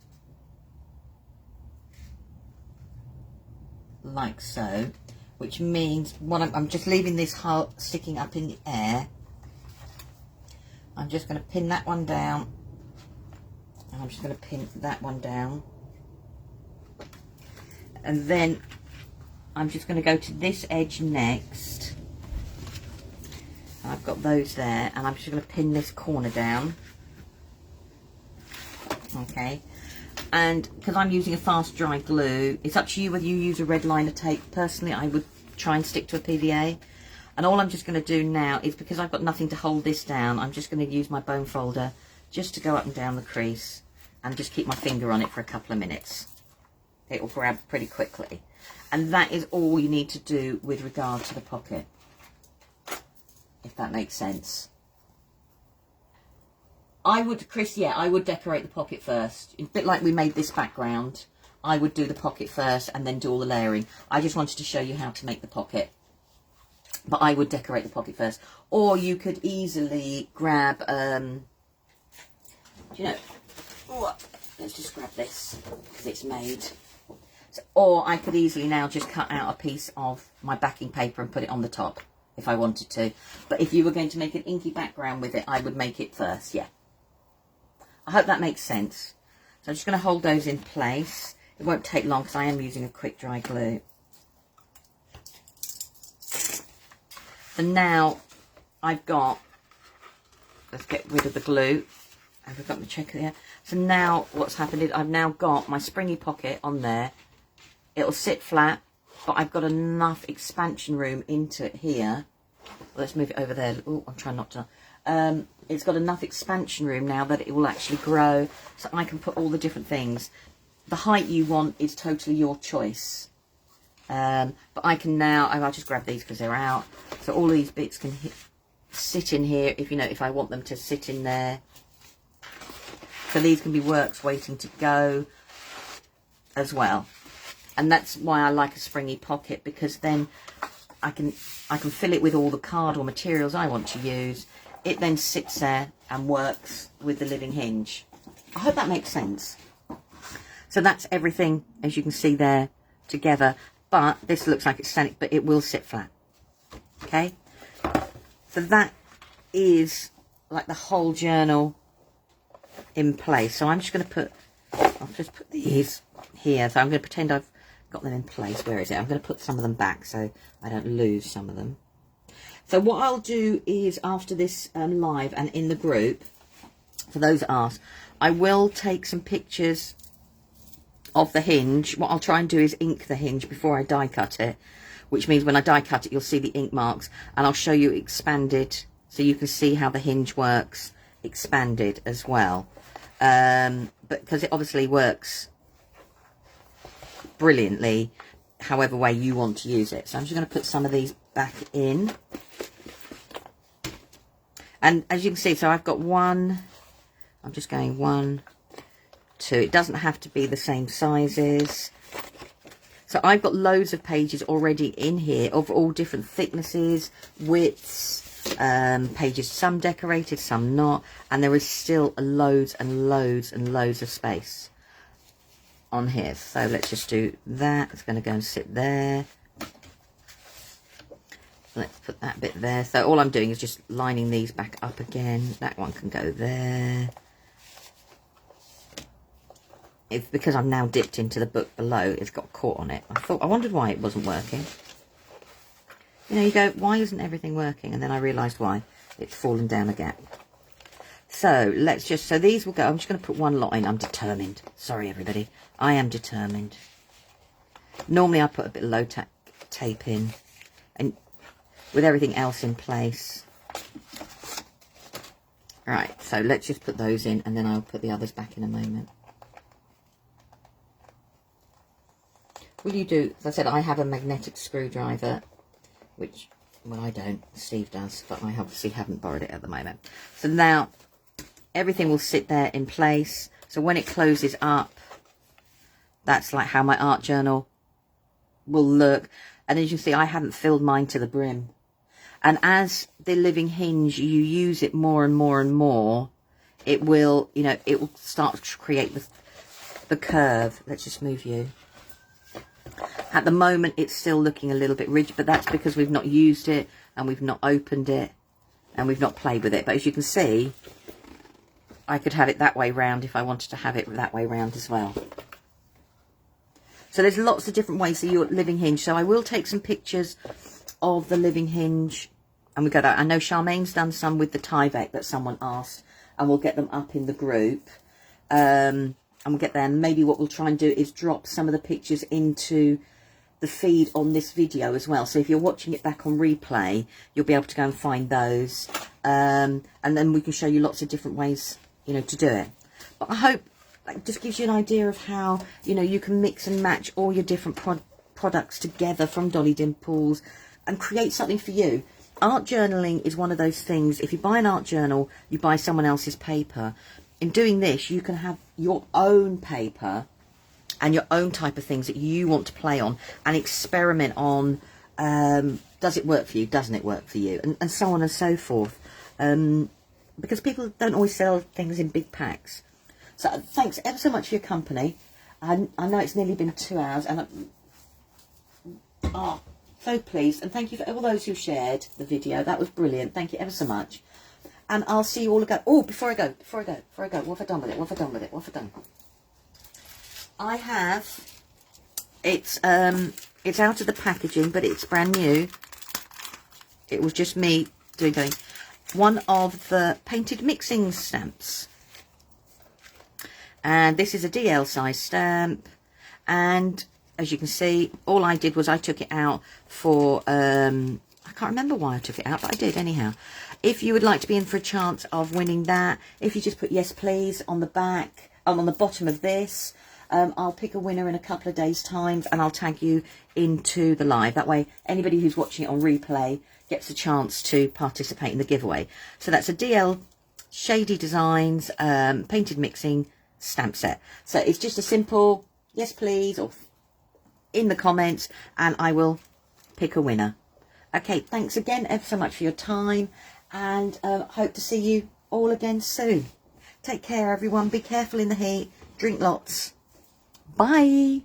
A: Like so, which means what I'm just leaving this hole sticking up in the air. I'm just going to pin that one down and I'm just going to pin that one down, and then I'm just going to go to this edge next. I've got those there and I'm just going to pin this corner down. Okay. And because I'm using a fast dry glue, it's up to you whether you use a red liner tape. Personally, I would try and stick to a PVA. And all I'm just going to do now is, because I've got nothing to hold this down, I'm just going to use my bone folder just to go up and down the crease and just keep my finger on it for a couple of minutes. It will grab pretty quickly. And that is all you need to do with regard to the pocket, if that makes sense. I would, Chris, yeah, I would decorate the pocket first. A bit like we made this background, I would do the pocket first and then do all the layering. I just wanted to show you how to make the pocket. But I would decorate the pocket first. Or you could easily grab, you know, let's just grab this because it's made. So, or I could easily now just cut out a piece of my backing paper and put it on the top if I wanted to. But if you were going to make an inky background with it, I would make it first, yeah. I hope that makes sense. So I'm just going to hold those in place. It won't take long because I am using a quick dry glue. So now I've got, let's get rid of the glue. I've got my checker here. So now what's happened is I've now got my springy pocket on there. It'll sit flat, but I've got enough expansion room into it here. Let's move it over there. Oh, I'm trying not to. It's got enough expansion room now that it will actually grow, so I can put all the different things. The height you want is totally your choice. But I can now, I'll just grab these because they're out. So all these bits can sit in here if, you know, if I want them to sit in there. So these can be works waiting to go as well. And that's why I like a springy pocket, because then I can fill it with all the card or materials I want to use. It then sits there and works with the living hinge. I hope that makes sense. So that's everything, as you can see there, together. But this looks like it's standing, but it will sit flat. Okay? So that is like the whole journal in place. So I'm just going to put, I'll just put these here. So I'm going to pretend I've got them in place. Where is it? I'm going to put some of them back so I don't lose some of them. So what I'll do is, after this live and in the group, for those that ask, I will take some pictures of the hinge. What I'll try and do is ink the hinge before I die cut it, which means when I die cut it, you'll see the ink marks, and I'll show you expanded so you can see how the hinge works expanded as well. But because it obviously works brilliantly however way you want to use it. So I'm just going to put some of these back in. And as you can see, so I've got one, I'm just going 1, 2. It doesn't have to be the same sizes. So I've got loads of pages already in here of all different thicknesses, widths, pages, some decorated, some not. And there is still loads and loads and loads of space on here. So let's just do that. It's going to go and sit there. Let's put that bit there. So all I'm doing is just lining these back up again. That one can go there. It's because I'm now dipped into the book below. It's got caught on it. I wondered why it wasn't working. You know, you go, why isn't everything working? And then I realised why. It's fallen down a gap. So let's just, so these will go. I'm just going to put one lot in. I'm determined. Sorry, everybody. I am determined. Normally I put a bit of low tape in. And with everything else in place. Right, so let's just put those in and then I'll put the others back in a moment. Will you do, as I said, I have a magnetic screwdriver, which, well, I don't, Steve does, but I obviously haven't borrowed it at the moment. So now everything will sit there in place. So when it closes up, that's like how my art journal will look. And as you can see, I haven't filled mine to the brim. And as the Living Hinge, you use it more and more and more, it will, you know, it will start to create the curve. Let's just move you. At the moment, it's still looking a little bit rigid, but that's because we've not used it and we've not opened it and we've not played with it. But as you can see, I could have it that way round if I wanted to have it that way round as well. So there's lots of different ways to your Living Hinge. So I will take some pictures of the Living Hinge and we go that. I know Charmaine's done some with the Tyvek that someone asked, and we'll get them up in the group. And we'll get there. And maybe what we'll try and do is drop some of the pictures into the feed on this video as well. So if you're watching it back on replay, you'll be able to go and find those. And then we can show you lots of different ways, you know, to do it. But I hope that just gives you an idea of how, you know, you can mix and match all your different products together from Dolly Dimples and create something for you. Art journaling is one of those things. If you buy an art journal, you buy someone else's paper. In doing this, you can have your own paper and your own type of things that you want to play on and experiment on. Does it work for you? Doesn't it work for you? And so on and so forth. Because people don't always sell things in big packs. So thanks ever so much for your company. I know it's nearly been 2 hours and I'm so pleased. And thank you for all those who shared the video. That was brilliant. Thank you ever so much. And I'll see you all again. Oh, before I go. What have I done with it? What have I done? I have, it's out of the packaging, but it's brand new. It was just me doing one of the painted mixing stamps. And this is a DL size stamp. And as you can see, all I did was I took it out for, I can't remember why I took it out, but I did anyhow. If you would like to be in for a chance of winning that, if you just put yes please on the back, on the bottom of this, I'll pick a winner in a couple of days' time and I'll tag you into the live. That way, anybody who's watching it on replay gets a chance to participate in the giveaway. So that's a DL Shady Designs painted mixing stamp set. So it's just a simple yes please or in the comments and I will pick a winner. Okay, thanks again ever so much for your time and hope to see you all again soon. Take care everyone, be careful in the heat, drink lots. Bye.